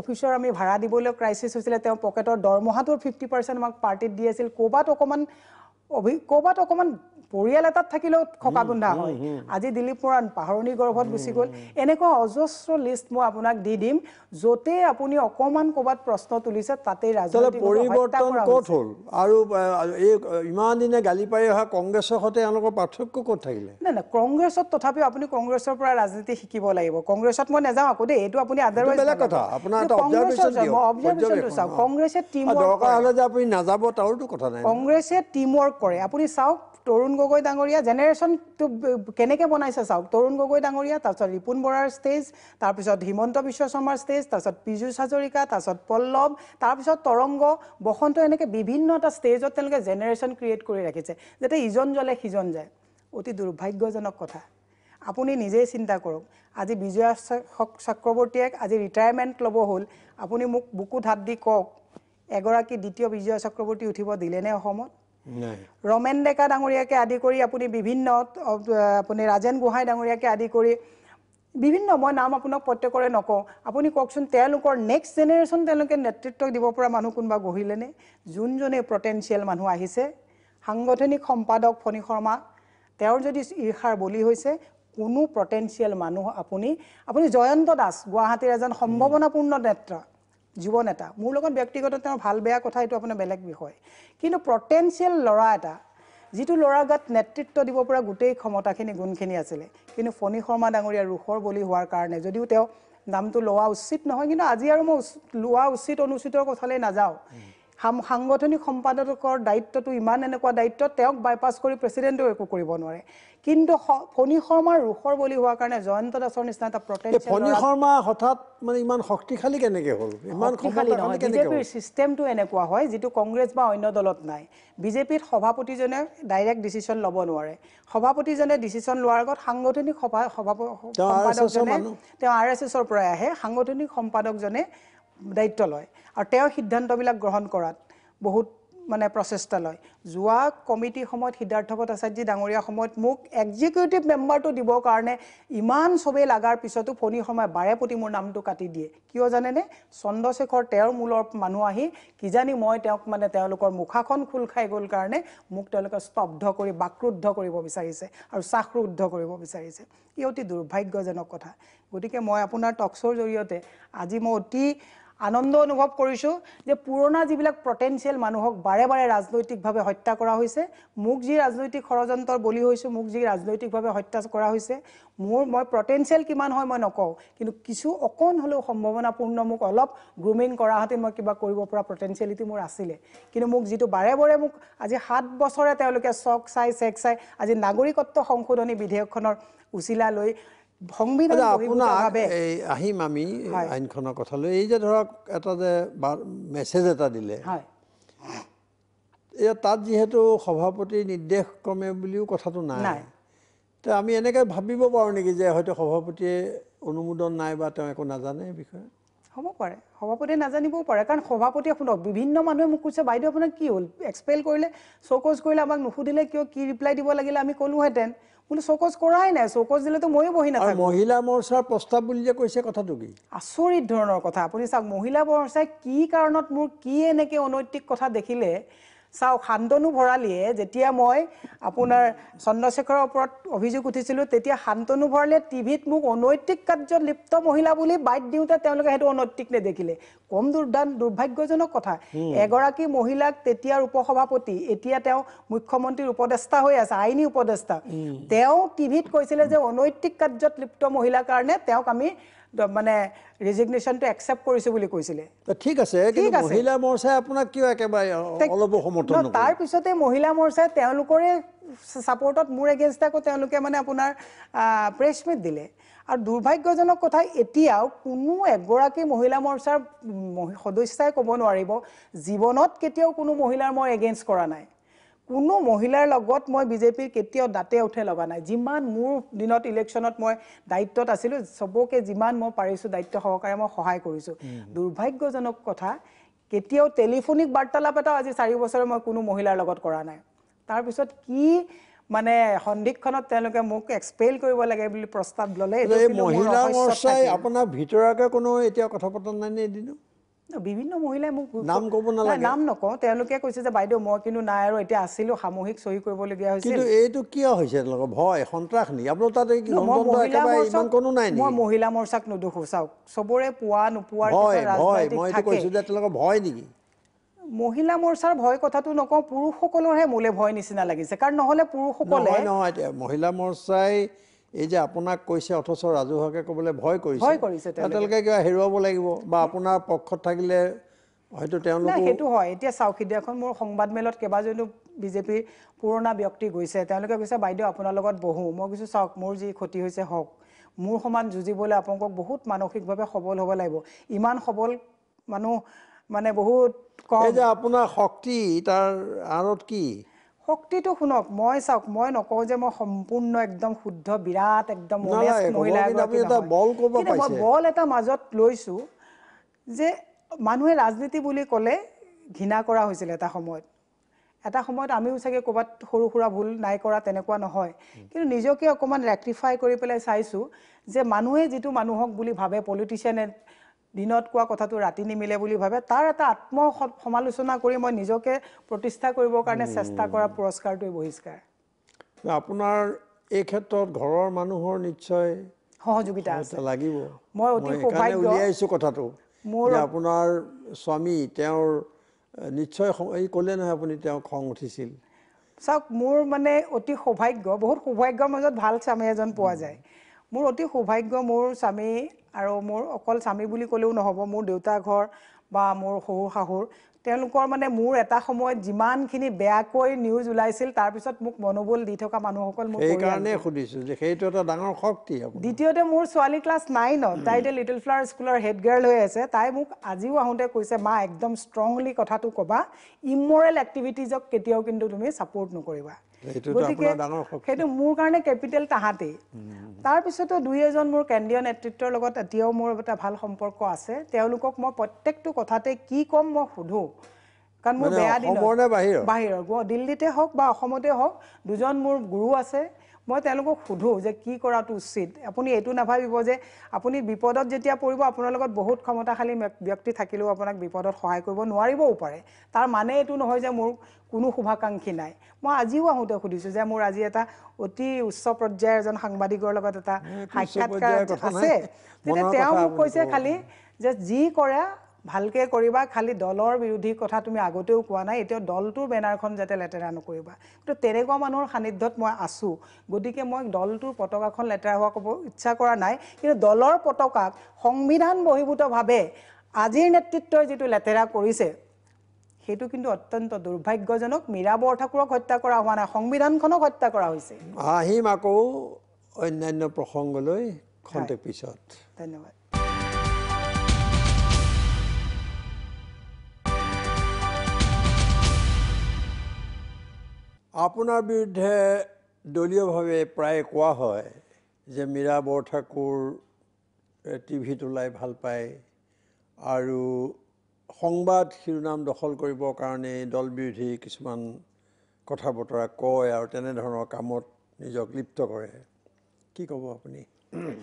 অফিচৰ আমি ভাড়া দিবলৈ ক্ৰাইচিছ হৈছিলে তেওঁ পকেটৰ দৰমহাটোৰ 50% আমাক পাৰ্টিত দি আছিল ক'ৰবাত অকণমান পৰিয়াল এটাত থাকিলেও খকা বন্ধা হয় আজি দিলীপ মৰাণ পাহৰণি গৰ্ভত গুচি গ'ল এনেকুৱা অজস্ৰ লিষ্ট মই আপোনাক দি দিম য'তে আপুনি অকণমান ক'ৰবাত প্ৰশ্ন তুলিছে তাতেই ৰাজনৈতিক পৰিৱৰ্তন ক'ত হ'ল আৰু এই ইমান দিনে গালি পাৰি অহা কংগ্ৰেছৰ সৈতে এওঁলোকৰ পাৰ্থক্য ক'ত থাকিলে নাই কংগ্ৰেছত তথাপিও আপুনি কংগ্ৰেছৰ পৰা ৰাজনীতি শিকিব লাগিব কংগ্ৰেছত মই নাযাওঁ আকৌ দেই এইটো আপুনি আদাৰৱাইজ বেলেগ কথা আপোনাৰ এটা অবজাৰভেশ্যনটো চাওক কংগ্ৰেছে টিম দৰকাৰ হ'লে যে আপুনি নাযাব তাৰোতো কথা নাই কংগ্ৰেছে টিম ৱৰ্ক কৰে আপুনি চাওক তৰুণ গগৈ ডাঙৰীয়া জেনেৰেশ্যনটো কেনেকৈ বনাইছে চাওক তৰুণ গগৈ ডাঙৰীয়া তাৰপিছত ৰিপুণ বৰাৰ ষ্টেজ তাৰপিছত হিমন্ত বিশ্ব শৰ্মাৰ ষ্টেজ তাৰপিছত পীযুষ হাজৰিকা তাৰপিছত পল্লৱ তাৰপিছত তৰংগ বসন্ত এনেকৈ বিভিন্ন এটা ষ্টেজত তেওঁলোকে জেনেৰেশ্যন ক্ৰিয়েট কৰি ৰাখিছে যাতে ইজন জ্বলে সিজন যায় অতি দুৰ্ভাগ্যজনক কথা আপুনি নিজেই চিন্তা কৰক আজি বিজয়া চক্ৰৱৰ্তীয়ে আজি ৰিটায়াৰমেণ্ট ল'ব হ'ল আপুনি মোক বুকুত হাত দি কওক এগৰাকী দ্বিতীয় বিজয়া চক্ৰৱৰ্তী উঠিব দিলেনে অসমত ৰমেন ডেকা ডাঙৰীয়াকে আদি কৰি আপুনি বিভিন্ন আপুনি ৰাজেন গোহাঁই ডাঙৰীয়াকে আদি কৰি বিভিন্ন মই নাম আপোনাক প্ৰত্যেকৰে নকওঁ আপুনি কওকচোন তেওঁলোকৰ নেক্সট জেনেৰেশ্যন তেওঁলোকে নেতৃত্ব দিব পৰা মানুহ কোনোবা গঢ়িলেনে যোনজনে পটেঞ্চিয়েল মানুহ আহিছে সাংগঠনিক সম্পাদক ফণী শৰ্মা তেওঁৰ যদি ঈৰ্ষাৰ বলি হৈছে কোনো পটেঞ্চিয়েল মানুহ আপুনি জয়ন্ত দাস গুৱাহাটীৰ এজন সম্ভাৱনাপূৰ্ণ নেতা যুৱ নেতা মোৰ লগত ব্যক্তিগত তেওঁৰ ভাল বেয়া কথা এইটো আপোনাৰ বেলেগ বিষয় কিন্তু পটেঞ্চিয়েল ল'ৰা এটা যিটো ল'ৰা গাত নেতৃত্ব দিব পৰা গোটেই ক্ষমতাখিনি গুণখিনি আছিলে কিন্তু ফণী শৰ্মা ডাঙৰীয়া ৰুখৰ বলি হোৱাৰ কাৰণে যদিও তেওঁ নামটো লোৱা উচিত নহয় কিন্তু আজি আৰু মই লোৱা উচিত অনুচিতৰ কথালৈ নাযাওঁ সাংগঠনিক সম্পাদকৰ দায়িত্বটো ইমান এনেকুৱা দায়িত্ব তেওঁক বাইপাছ কৰি প্ৰেচিডেণ্টেও একো কৰিব নোৱাৰে কিন্তু ফণী শৰ্মাৰ ৰুখৰ বলি হোৱাৰ কাৰণে জয়ন্ত দাসৰ নিচিনা এটা পটেঞ্চিয়েল ফণী শৰ্মা হঠাৎ মানে ইমান শক্তিশালী কেনেকৈ হ'ল ইমান শক্তিশালী নহয় বিজেপিৰ চিষ্টেমটো এনেকুৱা হয় যিটো কংগ্ৰেছ বা অন্য দলত নাই বিজেপিত সভাপতিজনে ডাইৰেক্ট ডিচিশ্যন ল'ব নোৱাৰে সভাপতিজনে ডিচিশ্যন লোৱাৰ আগত সাংগঠনিক সম্পাদকজনে তেওঁ RSSৰ পৰাই আহে সাংগঠনিক সম্পাদকজনে দায়িত্ব লয় আৰু তেওঁ সিদ্ধান্তবিলাক গ্ৰহণ কৰাত বহুত মানে প্ৰচেষ্টা লয় যোৱা কমিটিৰ সময়ত সিদ্ধাৰ্থ ভট্টাচাৰ্য ডাঙৰীয়া সময়ত মোক এক্সিকিউটিভ মেম্বাৰটো দিবৰ কাৰণে ইমান চবেই লাগাৰ পিছতো ফণী শৰ্মাই বাৰে প্ৰতি মোৰ নামটো কাটি দিয়ে কিয় জানেনে চন্দ্ৰশেখৰ তেওঁৰ মূলৰ মানুহ আহি কিজানি মই তেওঁক মানে তেওঁলোকৰ মুখাখন খোল খাই গ'ল কাৰণে মোক তেওঁলোকে স্তব্ধ কৰি বাকৰুদ্ধ কৰিব বিচাৰিছে আৰু চাহৰুদ্ধ কৰিব বিচাৰিছে ই অতি দুৰ্ভাগ্যজনক কথা গতিকে মই আপোনাৰ টকশ্ব'ৰ জৰিয়তে আজি মই অতি আনন্দ অনুভৱ কৰিছোঁ যে পুৰণা যিবিলাক পটেঞ্চিয়েল মানুহক বাৰে বাৰে ৰাজনৈতিকভাৱে হত্যা কৰা হৈছে মোক যি ৰাজনৈতিক ষড়যন্ত্ৰৰ বলি হৈছোঁ মোক যি ৰাজনৈতিকভাৱে হত্যা কৰা হৈছে মই পটেঞ্চিয়েল কিমান হয় মই নকওঁ কিন্তু কিছু অকণ হ'লেও সম্ভাৱনাপূৰ্ণ মোক অলপ গ্ৰুমিং কৰাহেঁতেন মই কিবা কৰিব পৰা পটেঞ্চিয়েলিটি মোৰ আছিলে কিন্তু মোক যিটো বাৰে বাৰে মোক আজি 7 বছৰে তেওঁলোকে চেক চাই আজি নাগৰিকত্ব সংশোধনী বিধেয়কখনৰ উচিলা লৈ সংবিধান আহিম আমি আইনখনৰ কথালৈ এই যে ধৰক এটা যে মেছেজ এটা দিলে তাত যিহেতু সভাপতিৰ নিৰ্দেশ ক্ৰমে বুলিও কথাটো নাই তো আমি এনেকৈ ভাবিব পাৰোঁ নেকি যে হয়তো সভাপতিয়ে অনুমোদন নাই বা তেওঁ একো নাজানে এই বিষয়ে হ'ব পাৰে সভাপতিয়ে নাজানিবও পাৰে কাৰণ সভাপতিয়ে শুনক বিভিন্ন মানুহে মোক কৈছে বাইদেউ আপোনাৰ কি হ'ল এক্সপেল কৰিলে চকজ কৰিলে আমাক নুসুধিলে কিয় কি ৰিপ্লাই দিব লাগিলে আমি ক'লোহেঁতেন বোলো চকজ কৰাই নাই চকজ দিলেতো ময়ো বহি নাথাকোঁ মহিলা মৰ্চাৰ প্ৰস্তাৱ বুলি যে কৈছে কথাটো কি আচৰিত ধৰণৰ কথা আপুনি চাওক মহিলা মৰ্চাই কি কাৰণত মোৰ কি এনেকৈ অনৈতিক কথা দেখিলে চাওক শান্তনু ভৰালীয়ে যেতিয়া মই আপোনাৰ চন্দ্ৰশেখৰৰ ওপৰত অভিযোগ উঠিছিলোঁ তেতিয়া শান্তনু ভৰালীয়ে টিভিত মোক অনৈতিক কাৰ্যত লিপ্ত মহিলা বুলি বাইট দিওঁতে তেওঁলোকে সেইটো অনৈতিক নেদেখিলে কম দুৰ্ভাগ্যজনক কথা এগৰাকী মহিলাক তেতিয়াৰ উপসভাপতি এতিয়া তেওঁ মুখ্যমন্ত্ৰীৰ উপদেষ্টা হৈ আছে আইনী উপদেষ্টা তেওঁ টিভিত কৈছিলে যে অনৈতিক কাৰ্যত লিপ্ত মহিলাৰ কাৰণে তেওঁক আমি মানে ৰেজিগনেশ্যনটো একচেপ্ট কৰিছে বুলি কৈছিলে ঠিক আছে কিন্তু মহিলা মৰ্চাই আপোনাক কিয় একেবাৰে অলপ সমৰ্থন নকৰে তাৰ পিছতে মহিলা মৰ্চাই তেওঁলোকৰে ছাপোৰ্টত মোৰ এগেইনষ্ট আকৌ তেওঁলোকে মানে আপোনাৰ প্ৰেছ মিট দিলে আৰু দুৰ্ভাগ্যজনক কথা এতিয়াও কোনো এগৰাকী মহিলা মৰ্চাৰ সদস্যাই ক'ব নোৱাৰিব জীৱনত কেতিয়াও কোনো মহিলাৰ মই এগেইনষ্ট কৰা নাই কোনো মহিলাৰ লগত মই বিজেপিৰ কেতিয়াও দাঁতে উঠে লগা নাই যিমান মোৰ দিনত ইলেকশ্যনত মই দায়িত্বত আছিলোঁ সবকে যিমান মই পাৰিছোঁ দায়িত্ব সহকাৰে মই সহায় কৰিছোঁ দুৰ্ভাগ্যজনক কথা কেতিয়াও টেলিফোনিক বাৰ্তালাপ এটা আজি 4 বছৰে মই কোনো মহিলাৰ লগত কৰা নাই তাৰপিছত কি মানে সন্ধিক্ষণত তেওঁলোকে মোক এক্সপেল কৰিব লাগে বুলি প্ৰস্তাৱ ল'লে এই মহিলা মৰ্চাই আপোনাৰ ভিতৰকে কোনো এতিয়া কথা পতা নাই নে এদিনো বিভিন্ন মহিলাই মোক নাম ক'ব নালাগে নাম নকওঁ তেওঁলোকে কৈছে যে বাইদেউ মই কিন্তু নাই আৰু এতিয়া আছিলোঁ সামূহিক সহি কৰিবলগীয়া হৈছিল কিন্তু এইটো কিয় হৈছে তেওঁলোকৰ ভয় সন্ত্ৰাস নেকি আপোনাৰ তাত ইমান কোনো নাই নেকি মই মহিলা মৰ্চাক নুদোষো চাওক চবৰে পোৱা নোপোৱাৰ মই এইটো কৈছোঁ যে তেওঁলোকৰ ভয় নেকি মহিলা মৰ্চাৰ ভয় কথাটো নকওঁ পুৰুষসকলৰহে মোলে ভয় নিচিনা লাগিছে কাৰণ নহ'লে পুৰুষসকলে নহয় এতিয়া মহিলা মৰ্চাই এই যে আপোনাক কৈছে অথচ ৰাজহুৱাকে ক'বলৈ ভয় কৰিছে তেওঁলোকে কিবা হেৰুৱাব লাগিব বা আপোনাৰ পক্ষত থাকিলে হয়তো তেওঁলোকে সেইটো হয় এতিয়া চাওক সিদিনাখন মোৰ সংবাদমেলত কেইবাজনো বিজেপিৰ পুৰণা ব্যক্তি গৈছে তেওঁলোকে কৈছে বাইদেউ আপোনাৰ লগত বহো মই কৈছোঁ চাওক মোৰ যি ক্ষতি হৈছে হওক মোৰ সমান যুঁজিবলৈ আপোনালোকক বহুত মানসিকভাৱে সবল হ'ব লাগিব ইমান সবল মানুহ মানে বহুত কম এই যে আপোনাৰ শক্তি তাৰ আঁৰত কি শক্তিটো শুনক মই চাওক মই নকওঁ যে মই সম্পূৰ্ণ একদম শুদ্ধ বিৰাট একদম অনেষ্ট মহিলা মই বল এটা মাজত লৈছোঁ যে মানুহে ৰাজনীতি বুলি ক'লে ঘৃণা কৰা হৈছিল এটা সময়ত আমিও চাগে ক'ৰবাত সৰু সুৰা ভুল নাই কৰা তেনেকুৱা নহয় কিন্তু নিজকে অকণমান ৰেক্টিফাই কৰি পেলাই চাইছোঁ যে মানুহে যিটো মানুহক বুলি ভাবে পলিটিচিয়ানে দিনত কোৱা কথাটো ৰাতি নিমিলে বুলি ভাবে তাৰ এটা আত্ম সমালোচনা কৰি মই নিজকে প্ৰতিষ্ঠা কৰিবৰ কাৰণে চেষ্টা কৰা পুৰস্কাৰটোই বহিষ্কাৰ আপোনাৰ এই ক্ষেত্ৰত ঘৰৰ মানুহৰ নিশ্চয় সহযোগিতা আছে লাগিব মই অতি সৌভাগ্য উলিয়াইছোঁ কথাটো যে আপোনাৰ স্বামী তেওঁৰ নিশ্চয় এই ক'লে নহয় আপুনি তেওঁ খং উঠিছিল চাওক মোৰ মানে অতি সৌভাগ্য বহুত সৌভাগ্যৰ মাজত ভাল স্বামী এজন পোৱা যায় মোৰ অতি সৌভাগ্য মোৰ স্বামী আৰু মোৰ অকল স্বামী বুলি ক'লেও নহ'ব মোৰ দেউতা ঘৰ বা মোৰ শহুৰ শাহুৰ তেওঁলোকৰ মানে মোৰ এটা সময়ত যিমানখিনি বেয়াকৈ নিউজ ওলাইছিল তাৰপিছত মোক মনোবল দি থকা মানুহসকল মোৰ সেইকাৰণে সুধিছোঁ যে সেইটো এটা ডাঙৰ শক্তি দ্বিতীয়তে মোৰ ছোৱালী ক্লাছ 9ত তাই এতিয়া লিটল ফ্লাৱাৰ স্কুলৰ হেড গাৰ্ল হৈ আছে তাই মোক আজিও আহোঁতে কৈছে মা একদম ষ্ট্ৰংলি কথাটো ক'বা ইমৰেল এক্টিভিটিজক কেতিয়াও কিন্তু তুমি ছাপোৰ্ট নকৰিবা গতিকে সেইটো মোৰ কাৰণে কেপিটেল তাহাঁতেই তাৰপিছতো দুই এজন মোৰ কেন্দ্ৰীয় নেতৃত্বৰ লগত এতিয়াও মোৰ এটা ভাল সম্পৰ্ক আছে তেওঁলোকক মই প্ৰত্যেকটো কথাতে কি ক'ম মই সোধোঁ কাৰণ মোৰ বেয়া দিন বাহিৰৰ দিল্লীতে হওক বা অসমতে হওক দুজন মোৰ গুৰু আছে মই তেওঁলোকক সোধোঁ যে কি কৰাটো উচিত আপুনি এইটো নাভাবিব যে আপুনি বিপদত যেতিয়া পৰিব আপোনাৰ লগত বহুত ক্ষমতাশালী ব্যক্তি থাকিলেও আপোনাক বিপদত সহায় কৰিব নোৱাৰিবও পাৰে তাৰ মানে এইটো নহয় যে মোৰ কোনো শুভাকাংক্ষী নাই মই আজিও আহোঁতে সুধিছোঁ যে মোৰ আজি এটা অতি উচ্চ পৰ্যায়ৰ এজন সাংবাদিকৰ লগত এটা সাক্ষাৎকাৰ আছে তেতিয়া তেওঁ মোক কৈছে খালি যে যি কৰা ভালকৈ কৰিবা খালি দলৰ বিৰোধী কথা তুমি আগতেও কোৱা নাই এতিয়া দলটোৰ বেনাৰখন যাতে লেতেৰা নকৰিবা কিন্তু তেনেকুৱা মানুহৰ সান্নিধ্যত মই আছোঁ গতিকে মই দলটোৰ পতাকাখন লেতেৰা হোৱা ক'ব ইচ্ছা কৰা নাই কিন্তু দলৰ পতাকাক সংবিধান বহিৰ্ভূতভাৱে আজিৰ নেতৃত্বই যিটো লেতেৰা কৰিছে সেইটো কিন্তু অত্যন্ত দুৰ্ভাগ্যজনক মীৰা বৰঠাকুৰক হত্যা কৰা হোৱা নাই সংবিধানখনক হত্যা কৰা হৈছে আহিম আকৌ অন্যান্য প্ৰসংগলৈ খন্তেক পিছত ধন্যবাদ আপোনাৰ বিৰুদ্ধে দলীয়ভাৱে প্ৰায় কোৱা হয় যে মীৰা বৰঠাকুৰ টিভিত ওলাই ভাল পায় আৰু সংবাদ শিৰোনাম দখল কৰিবৰ কাৰণে দল বিৰোধী কিছুমান কথা বতৰা কয় আৰু তেনেধৰণৰ কামত নিজক লিপ্ত কৰে কি ক'ব আপুনি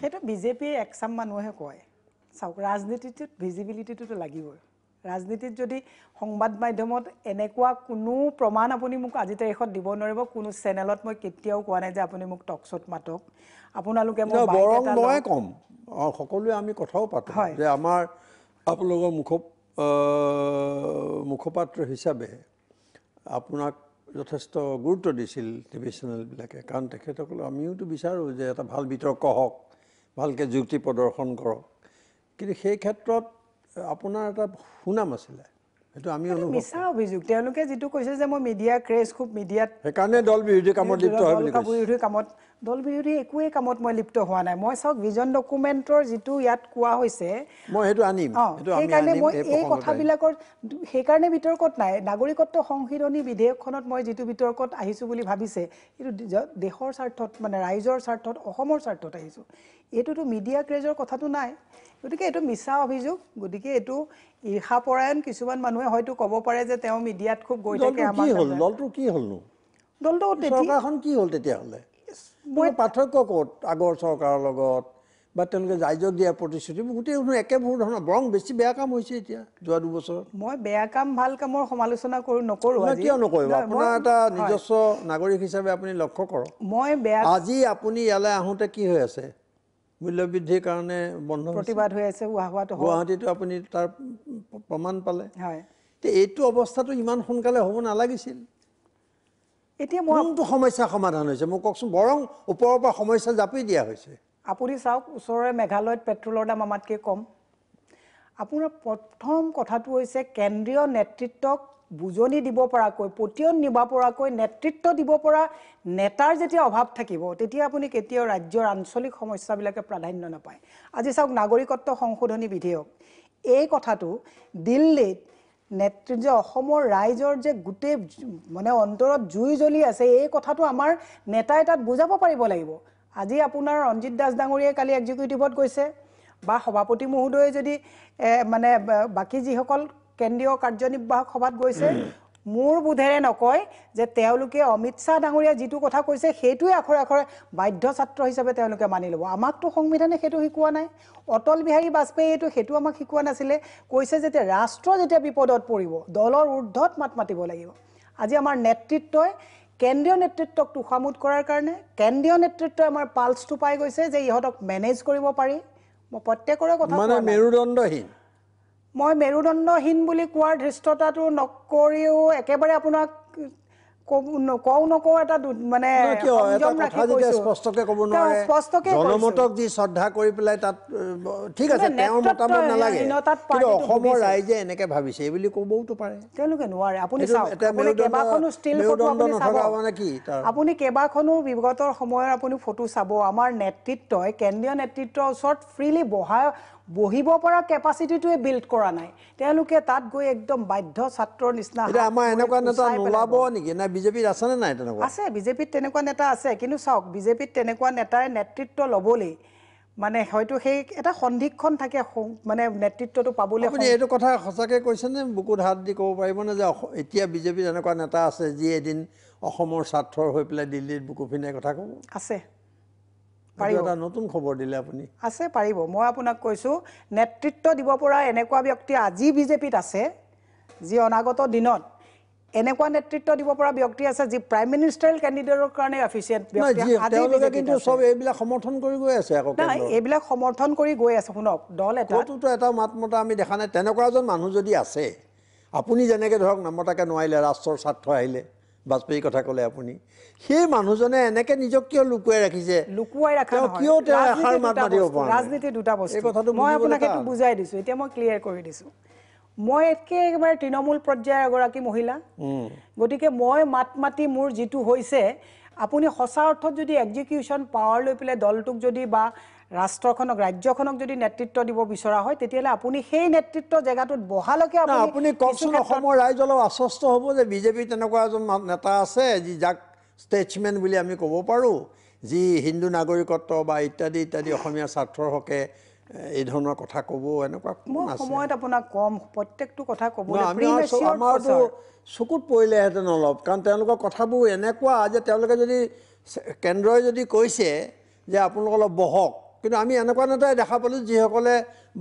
সেইটো বিজেপিৰ একচাম মানুহে কয় চাওক ৰাজনীতিটোত ভিজিবিলিটিটো লাগিবই ৰাজনীতিত যদি সংবাদ মাধ্যমত এনেকুৱা কোনো প্ৰমাণ আপুনি মোক আজি তাৰিখত দিব নোৱাৰিব কোনো চেনেলত মই কেতিয়াও কোৱা নাই যে আপুনি মোক টক শ্ব'ত মাতক আপোনালোকে মই ক'ম সকলোৱে আমি কথাও পাতোঁ যে আমাৰ আপোনালোকৰ মুখপাত্ৰ হিচাপে আপোনাক যথেষ্ট গুৰুত্ব দিছিল টিভি চেনেলবিলাকে কাৰণ তেখেতসকলে আমিওতো বিচাৰোঁ যে এটা ভাল বিতৰ্ক হওক ভালকৈ যুক্তি প্ৰদৰ্শন কৰক কিন্তু সেই ক্ষেত্ৰত আপোনাৰ এটা সুনাম আছিলে সেইটো আমি অনুভৱ মিছা অভিযোগ তেওঁলোকে যেটো কৈছে যে মই মিডিয়া ক্ৰেজ খুব মিডিয়াত সেইকাৰণে দল বিৰোধী কামত লিপ্ত হয় বুলি কৈছে বিৰোধী কামত দল বিৰোধী একোৱে কামত মই লিপ্ত হোৱা নাই মই চাওক ভিজন ডকুমেন্টৰ যেটো ইয়াত কোৱা হৈছে মই সেইটো আনিম সেইটো আমি সেইকাৰণে আনিম মই এই কথাবিলাকৰ সেইকাৰণে বিতৰ্কত নাই নাগৰিকত্ব সংশোধনী বিধেয়কখনত মই যেটো বিতৰ্কত আহিছো বুলি ভাবিছে এইটো দেশৰ স্বাৰ্থত মানে ৰাইজৰ স্বাৰ্থত অসমৰ স্বাৰ্থত আহিছো এটোটো মিডিয়া ক্ৰেজৰ কথাটো নাই গতিকে এটো মিছা অভিযোগ গতিকে এটো ইৰ্ষাপৰায়ণ কিছুমান মানুহে হয়তো ক'ব পাৰে যে তেওঁ মিডিয়াত খুব গৈ থাকে আমাৰ দলটো কি হলনো দলটো চৰকাৰখন কি হল তেতিয়া হলে মই পাৰ্থক্য ক'ত আগৰ চৰকাৰৰ লগত বা তেওঁলোকে ৰাইজক দিয়া প্ৰতিশ্ৰুতি গোটেই একেবোৰ ধৰণৰ বৰং বেছি বেয়া কাম হৈছে এতিয়া যোৱা 2 বছৰ মই বেয়া কাম ভাল কামৰ সমালোচনা নকৰো আজি কিয় নকৰিব আপোনাৰ এটা নিজস্ব নাগৰিক হিচাপে আপুনি লক্ষ্য কৰক মই বেয়া আজি আপুনি ইয়ালৈ আহোঁতে কি হৈ আছে মূল্যবৃদ্ধিৰ কাৰণে বন্ধ প্ৰতিবাদ হৈ আছে গুৱাহাটীতো আপুনি তাৰ প্ৰমাণ পালে হয় এইটো অৱস্থাটো ইমান সোনকালে হ'ব নালাগিছিল এতিয়া কোনটো সমস্যা সমাধান হৈছে মোক কওকচোন বৰং ওপৰৰ পৰা সমস্যা জাপি দিয়া হৈছে আপুনি চাওক ওচৰৰে মেঘালয়ত পেট্ৰলৰ দাম আমাতকৈ কম আপোনাৰ প্ৰথম কথাটো হৈছে কেন্দ্ৰীয় নেতৃত্বক বুজনি দিব পৰাকৈ পতিয়ন নিব পৰাকৈ নেতৃত্ব দিব পৰা নেতাৰ যেতিয়া অভাৱ থাকিব তেতিয়া আপুনি কেতিয়াও ৰাজ্যৰ আঞ্চলিক সমস্যাবিলাকে প্ৰাধান্য নাপায় আজি চাওক নাগৰিকত্ব সংশোধনী বিধেয়ক এই কথাটো দিল্লীত নেতৃত্ব অসমৰ ৰাইজৰ যে গোটেই মানে অন্তৰত জুই জ্বলি আছে এই কথাটো আমাৰ নেতাই তাত বুজাব পাৰিব লাগিব আজি আপোনাৰ ৰঞ্জিত দাস ডাঙৰীয়াই কালি এক্সিকিউটিভত গৈছে বা সভাপতি মহোদয়ে যদি মানে বাকি যিসকল কেন্দ্ৰীয় কাৰ্যনিৰ্বাহক সভাত গৈছে মোৰ বুধেৰে নকয় যে তেওঁলোকে অমিত শাহ ডাঙৰীয়া যেটো কথা কৈছে সেইটোৱে আখৰে আখৰে বাধ্য ছাত্ৰ হিচাপে তেওঁলোকে মানি ল'ব আমাকতো সংবিধানে সেইটো শিকোৱা নাই অটল বিহাৰী বাজপেয়ীটো সেইটো আমাক শিকোৱা নাছিলে কৈছে যে ৰাষ্ট্ৰ যেতিয়া বিপদত পৰিব দলৰ ঊৰ্ধত মাত মাতিব লাগিব আজি আমাৰ নেতৃত্বই কেন্দ্ৰীয় নেতৃত্বক তুখামুদ কৰাৰ কাৰণে কেন্দ্ৰীয় নেতৃত্বই আমাৰ পালছটো পাই গৈছে যে ইহঁতক মেনেজ কৰিব পাৰি মই প্ৰত্যেকৰে কথা মানে মেৰুদণ্ডহীন মই মেৰুদণ্ডহীন বুলি কোৱাৰ ধৃষ্টতাটো নকৰিও একেবাৰে আপোনাক কও নকও এটা মানে স্পষ্টকে ক'ব নোৱাৰে জনমতক যি শ্ৰদ্ধা কৰি পেলাই তাত ঠিক আছে তেওঁৰ মতামত নালাগে কিন্তু অসমৰ ৰাইজে এনেকে ভাবিছে বুলি ক'বওতো পাৰে তেওঁলোকে নোৱাৰে আপুনি চাওক কেইবাখনো ষ্টিল ফটো আপুনি কেইবাখনো বিগতৰ সময়ৰ আপুনি ফটো চাব আমাৰ নেতৃত্বই কেন্দ্ৰীয় নেতৃত্বৰ ওচৰত ফ্ৰীলি বহিব পৰা কেপাচিটিটোৱে বিল্ড কৰা নাই তেওঁলোকে তাত গৈ একদম বাধ্য ছাত্ৰৰ নিচিনা আমাৰ এনেকুৱা নেতা নোলাব নেকি না বিজেপিত আছে নে নাই তেনেকুৱা আছে বিজেপিত তেনেকুৱা নেতা আছে কিন্তু চাওক বিজেপিত তেনেকুৱা নেতাৰ নেতৃত্ব ল'বলৈ মানে হয়তো সেই এটা সন্ধিক্ষণ থাকে মানে নেতৃত্বটো পাবলৈ আপুনি এইটো কথা সঁচাকৈ কৈছেনে বুকুত হাত দি ক'ব পাৰিবনে যে এতিয়া বিজেপিত এনেকুৱা নেতা আছে যি এদিন অসমৰ স্বাৰ্থৰ হৈ পেলাই দিল্লীত বুকু ফিনাই কথা ক'ব আছে এটা নতুন খবৰ দিলে আপুনি আছে পাৰিব মই আপোনাক কৈছো নেতৃত্ব দিব পৰা এনেকুৱা ব্যক্তি আজি বিজেপিত আছে যি অনাগত দিনত এনেকুৱা নেতৃত্ব দিব পৰা ব্যক্তি আছে যি প্ৰাইম মিনিষ্টাৰিয়েল কেণ্ডিডেটৰ কাৰণে এফিচিয়েণ্ট ব্যক্তি তেওঁলোকে কিন্তু সব এইবিলাক সমৰ্থন কৰি গৈ আছে আকৌ এইবিলাক সমৰ্থন কৰি গৈ আছে শুনক দল এটাতো এটা মাতমতা আমি দেখা নাই তেনেকুৱা এজন মানুহ যদি আছে আপুনি যেনেকৈ ধৰক নামতাকে নোৱাৰিলে ৰাষ্ট্ৰৰ স্বাৰ্থ আহিলে বাজপেয়ীৰ কথা ক'লে আপুনি সেই মানুহজনে এনেকে নিজক কিয় লুকুৱাই ৰাখিছে লুকুৱাই ৰাখা নহয় কিয় তেওঁ এষাৰ মাত মাতিব পৰা ৰাজনীতি দুটা বস্তু মই আপোনাক সেইটো বুজাই দিছো এতিয়া মই ক্লিয়াৰ কৰি দিছো মই একেবাৰে তৃণমূল পৰ্যায়ৰ এগৰাকী মহিলা গতিকে মই মাত মাতি মোৰ যেটো হৈছে আপুনি সঁচা অৰ্থত যদি এক্সিকিউশন পাৱাৰ লৈ পেলাই দলটোক যদি বা ৰাষ্ট্ৰখনক ৰাজ্যখনক যদি নেতৃত্ব দিব বিচৰা হয় তেতিয়ালে আপুনি সেই নেতৃত্ব জায়গাটোত বহালকে আপুনি কওকচোন অসমৰ ৰাইজ অলপ আশ্বস্ত হ'ব যে বিজেপি তেনেকুৱা এজন নেতা আছে যি যাক ষ্টেটছমেন বুলি আমি ক'ব পাৰোঁ যি হিন্দু নাগৰিকত্ব বা ইত্যাদি ইত্যাদি অসমীয়া স্বাৰ্থৰ হকে এই ধৰণৰ কথা ক'ব এনেকুৱা কোন আছে সময়ত আপোনাক কম প্ৰত্যেকটো কথা ক'বলৈ আমাৰতো চকুত পৰিলেহেঁতেন অলপ কাৰণ তেওঁলোকৰ কথাবোৰ এনেকুৱা যে তেওঁলোকে যদি কেন্দ্ৰই যদি কৈছে যে আপোনালোক অলপ বহক কিন্তু আমি এনেকুৱা নেতাই দেখা পালোঁ যিসকলে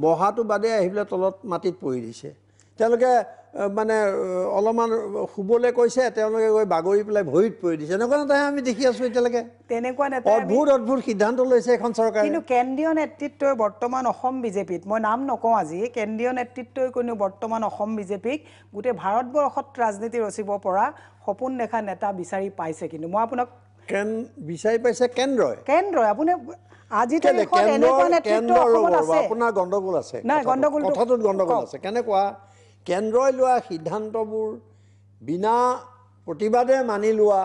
বহাটো বাদে আহি পেলাই তলত মাটিত পৰি দিছে তেওঁলোকে মানে অলপমান শুবলৈ কৈছে তেওঁলোকে গৈ বাগৰি পেলাই ভৰিত পৰি দিছে এনেকুৱা নেতাহে আমি দেখি আছোঁ এতিয়ালৈকে তেনেকুৱা নেতা অদ্ভুত সিদ্ধান্ত লৈছে এখন চৰকাৰে কিন্তু কেন্দ্ৰীয় নেতৃত্বই বৰ্তমান অসম বিজেপিত মই নাম নকওঁ আজি কেন্দ্ৰীয় নেতৃত্বই কোনো বৰ্তমান অসম বিজেপিক গোটেই ভাৰতবৰ্ষত ৰাজনীতি ৰচিব পৰা সপোন দেখা নেতা বিচাৰি পাইছে কিন্তু মই আপোনাক বিচাৰি পাইছে কেন্দ্ৰই আপুনি আজি তাৰিখত এনেকুৱা নেতৃত্ব অসমত আছে আপোনাৰ গণ্ডগোল আছে নাই গণ্ডগোল কথাটোত গণ্ডগোল আছে কেনেকুৱা কেন্দ্ৰই লোৱা সিদ্ধান্তবোৰ বিনা প্ৰতিবাদে মানি লোৱা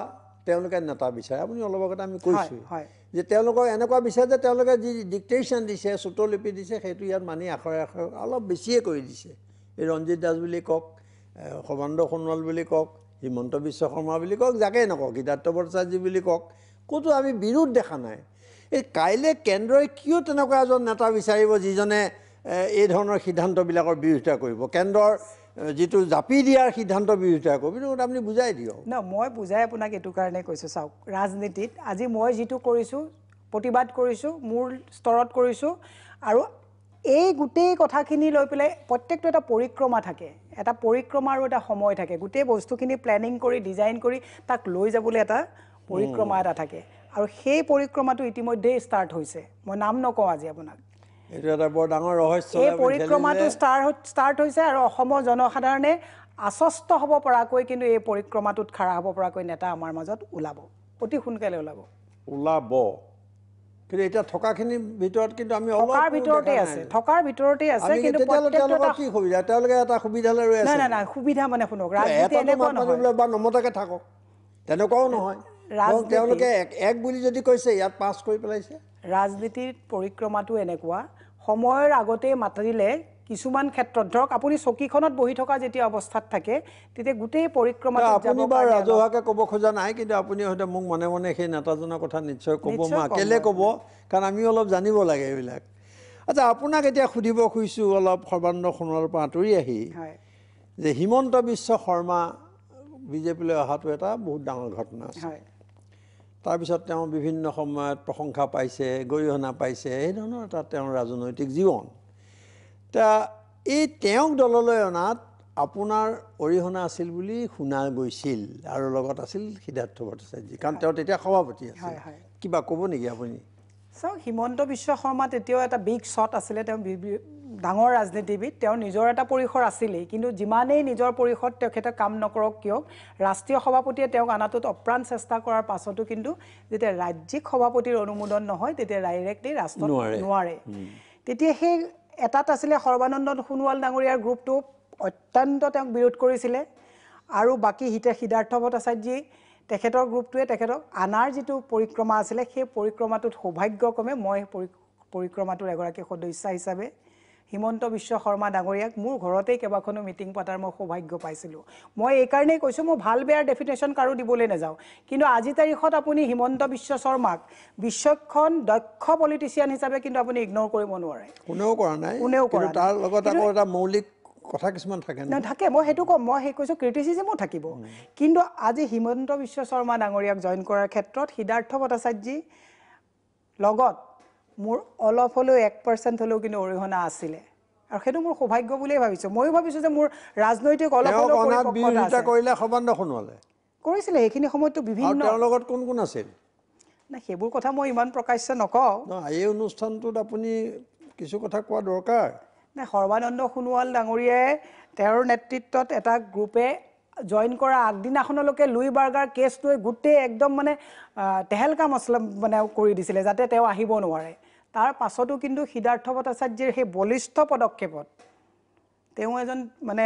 তেওঁলোকে নেতা বিচাৰে। আপুনি অলপ আগতে আমি কৈছোঁ যে তেওঁলোকক এনেকুৱা বিচাৰে যে তেওঁলোকে যি ডিক্টেশ্যন দিছে, চুটলিপি দিছে, সেইটো ইয়াত মানি আখৰে আখৰে অলপ বেছিয়ে কৰি দিছে। এই ৰঞ্জিত দাস বুলি কওক, সৰ্বানন্দ সোণোৱাল বুলি কওক, হিমন্ত বিশ্ব শৰ্মা বুলি কওক, যাকেই নকওক, সিদ্ধাৰ্থ ভট্টাচাৰ্য বুলি কওক, ক'তো আমি বিৰোধ দেখা নাই। এই কাইলৈ কেন্দ্ৰই কিয় তেনেকুৱা এজন নেতা বিচাৰিব যিজনে এই ধৰণৰ সিদ্ধান্তবিলাকৰ বিৰোধিতা কৰিব, কেন্দ্ৰৰ যিটো জাপি দিয়াৰ সিদ্ধান্ত বিৰোধিতা কৰিব? কিন্তু আপুনি বুজাই দিয়ক। ন, মই বুজাই আপোনাক এইটো কাৰণে কৈছোঁ, চাওক, ৰাজনীতিত আজি মই যিটো কৰিছোঁ, প্ৰতিবাদ কৰিছোঁ, মোৰ স্তৰত কৰিছোঁ, আৰু এই গোটেই কথাখিনি লৈ পেলাই প্ৰত্যেকটো এটা পৰিক্ৰমা থাকে, এটা পৰিক্ৰমা আৰু এটা সময় থাকে। গোটেই বস্তুখিনি প্লেনিং কৰি ডিজাইন কৰি তাক লৈ যাবলৈ এটা পৰিক্ৰমা এটা থাকে, আৰু সেই পৰিক্ৰমাটো ইতিমধ্যেই ষ্টাৰ্ট হৈছে। মই নাম নকওঁ আজি আপোনাক, এইটো এটা বৰ ডাঙৰ ৰহস্য। এই পৰিক্ৰমাটো ষ্টাৰ্ট হৈছে, আৰু অসমৰ জনসাধাৰণে আশ্বস্ত হ'ব পৰাকৈ কিন্তু এই পৰিক্ৰমাটোত খাৰা হ'ব পৰাকৈ নেতা আমাৰ মাজত ওলাব, অতি সোনকালে ওলাব। কিন্তু এতিয়া থকাখিনিৰ ভিতৰত কিন্তু আমি থকাৰ ভিতৰতেই আছে, থকাৰ ভিতৰতেই আছে, কিন্তু কি সুবিধা? তেওঁলোকে এটা সুবিধা লৈ ৰৈ আছে। নাই, সুবিধা মানে শুনক, ৰাজনীতি এনেকুৱা নহয় বা নমতাকে থাকক, তেনেকুৱাও নহয়। তেওঁলোকে এক বুলি যদি কৈছে, ইয়াত পাছ কৰি পেলাইছে। ৰাজনীতিৰ পৰিক্ৰমাটো এনেকুৱা, সময়ৰ আগতেই মাতিলে কিছুমান ক্ষেত্ৰত, ধৰক আপুনি চকীখনত বহি থকা যেতিয়া অৱস্থাত থাকে, তেতিয়া গোটেই পৰিক্ৰমাটো আপুনি বাৰু ৰাজহুৱাকে ক'ব খোজা নাই, কিন্তু আপুনি হয়তো মোক মনে মনে সেই নেতাজনৰ কথা নিশ্চয় ক'ব। মই কেলে ক'ব, কাৰণ আমি অলপ জানিব লাগে এইবিলাক। আচ্ছা, আপোনাক এতিয়া সুধিব খুজিছোঁ অলপ সৰ্বানন্দ সোণোৱালৰ পৰা আঁতৰি আহি, যে হিমন্ত বিশ্ব শৰ্মা বিজেপিলৈ অহাটো এটা বহুত ডাঙৰ ঘটনা আছে। তাৰপিছত তেওঁ বিভিন্ন সময়ত প্ৰশংসা পাইছে, গৰিহণা পাইছে, এই ধৰণৰ এটা তেওঁৰ ৰাজনৈতিক জীৱন। এই তেওঁক দললৈ অনাত আপোনাৰ অৰিহণা আছিল বুলি শুনা গৈছিল, আৰু লগত আছিল সিদ্ধাৰ্থ ভট্টাচাৰ্য, কাৰণ তেওঁ তেতিয়া সভাপতি আছিল। কিবা ক'ব নেকি আপুনি? চাওক, হিমন্ত বিশ্ব শৰ্মা তেতিয়াও এটা বিগ শ্বট আছিলে, তেওঁ ডাঙৰ ৰাজনীতিবিদ, তেওঁৰ নিজৰ এটা পৰিসৰ আছিলেই, কিন্তু যিমানেই নিজৰ পৰিসৰত তেখেতে কাম নকৰক কিয়, ৰাষ্ট্ৰীয় সভাপতিয়ে তেওঁক অনাটোত অপ্ৰাণ চেষ্টা কৰাৰ পাছতো কিন্তু যেতিয়া ৰাজ্যিক সভাপতিৰ অনুমোদন নহয়, তেতিয়া ডাইৰেক্টলি ৰাষ্ট্ৰত নোৱাৰে। তেতিয়া সেই এটাত আছিলে সৰ্বানন্দ সোণোৱাল ডাঙৰীয়াৰ গ্ৰুপটো অত্যন্ত তেওঁক বিৰোধ কৰিছিলে, আৰু বাকী সিদ্ধাৰ্থ ভট্টাচাৰ্যী তেখেতৰ গ্ৰুপটোৱে তেখেতক আনাৰ যিটো পৰিক্ৰমা আছিলে, সেই পৰিক্ৰমাটোত সৌভাগ্যক্ৰমে মই পৰিক্ৰমাটোৰ এগৰাকী সদস্য হিচাপে হিমন্ত বিশ্ব শৰ্মা ডাঙৰীয়াক মোৰ ঘৰতেই কেইবাখনো মিটিং পতাৰ মই সৌভাগ্য পাইছিলোঁ। মই এইকাৰণেই কৈছোঁ, মই ভাল বেয়াৰ ডেফিনেশ্যন কাৰো দিবলৈ নাযাওঁ, কিন্তু আজি তাৰিখত আপুনি হিমন্ত বিশ্ব শৰ্মাক বিচক্ষণ দক্ষ পলিটিচিয়ান হিচাপে কিন্তু আপুনি ইগন'ৰ কৰিব নোৱাৰে। কোনেও কৰা নাই, কিন্তু তাৰ লগত আকৌ এটা মৌলিক কথা কিছুমান থাকে ন, থাকে। মই সেইটো ক'ম, মই সেই কৈছোঁ ক্ৰিটিচিজমো থাকিব, কিন্তু আজি হিমন্ত বিশ্ব শৰ্মা ডাঙৰীয়াক জইন কৰাৰ ক্ষেত্ৰত সিদ্ধাৰ্থ ভট্টাচাৰ্যী লগত মোৰ অলপ হ'লেও 1% হ'লেও কিন্তু অৰিহণা আছিলে, আৰু সেইটো মোৰ সৌভাগ্য বুলিয়েই ভাবিছোঁ। ময়ো ভাবিছোঁ যে মোৰ ৰাজনৈতিক অলপ হ'লেও পৰিপক্কতা কৰিলে সৰ্বানন্দ সোণোৱালে কৰিছিলে সেইখিনি সময়তো বিভিন্ন। তেওঁৰ লগত কোন কোন আছিল? নাই, সেইবোৰ কথা মই ইমান প্ৰকাশ্য নকওঁ। এই অনুষ্ঠানটোত আপুনি কিছু কথা কোৱা দৰকাৰ। নাই, সৰ্বানন্দ সোণোৱাল ডাঙৰীয়াই তেওঁৰ নেতৃত্বত এটা গ্ৰুপে জইন কৰা আগদিনাখনলৈকে লুই বাৰ্গাৰ কেছ লৈ গোটেই একদম মানে তেহেলকা মছলা মানে কৰি দিছিলে যাতে তেওঁ আহিব নোৱাৰে। তাৰ পাছতো কিন্তু সিদ্ধাৰ্থ ভট্টাচাৰ্যৰ সেই বলিষ্ঠ পদক্ষেপত তেওঁ এজন মানে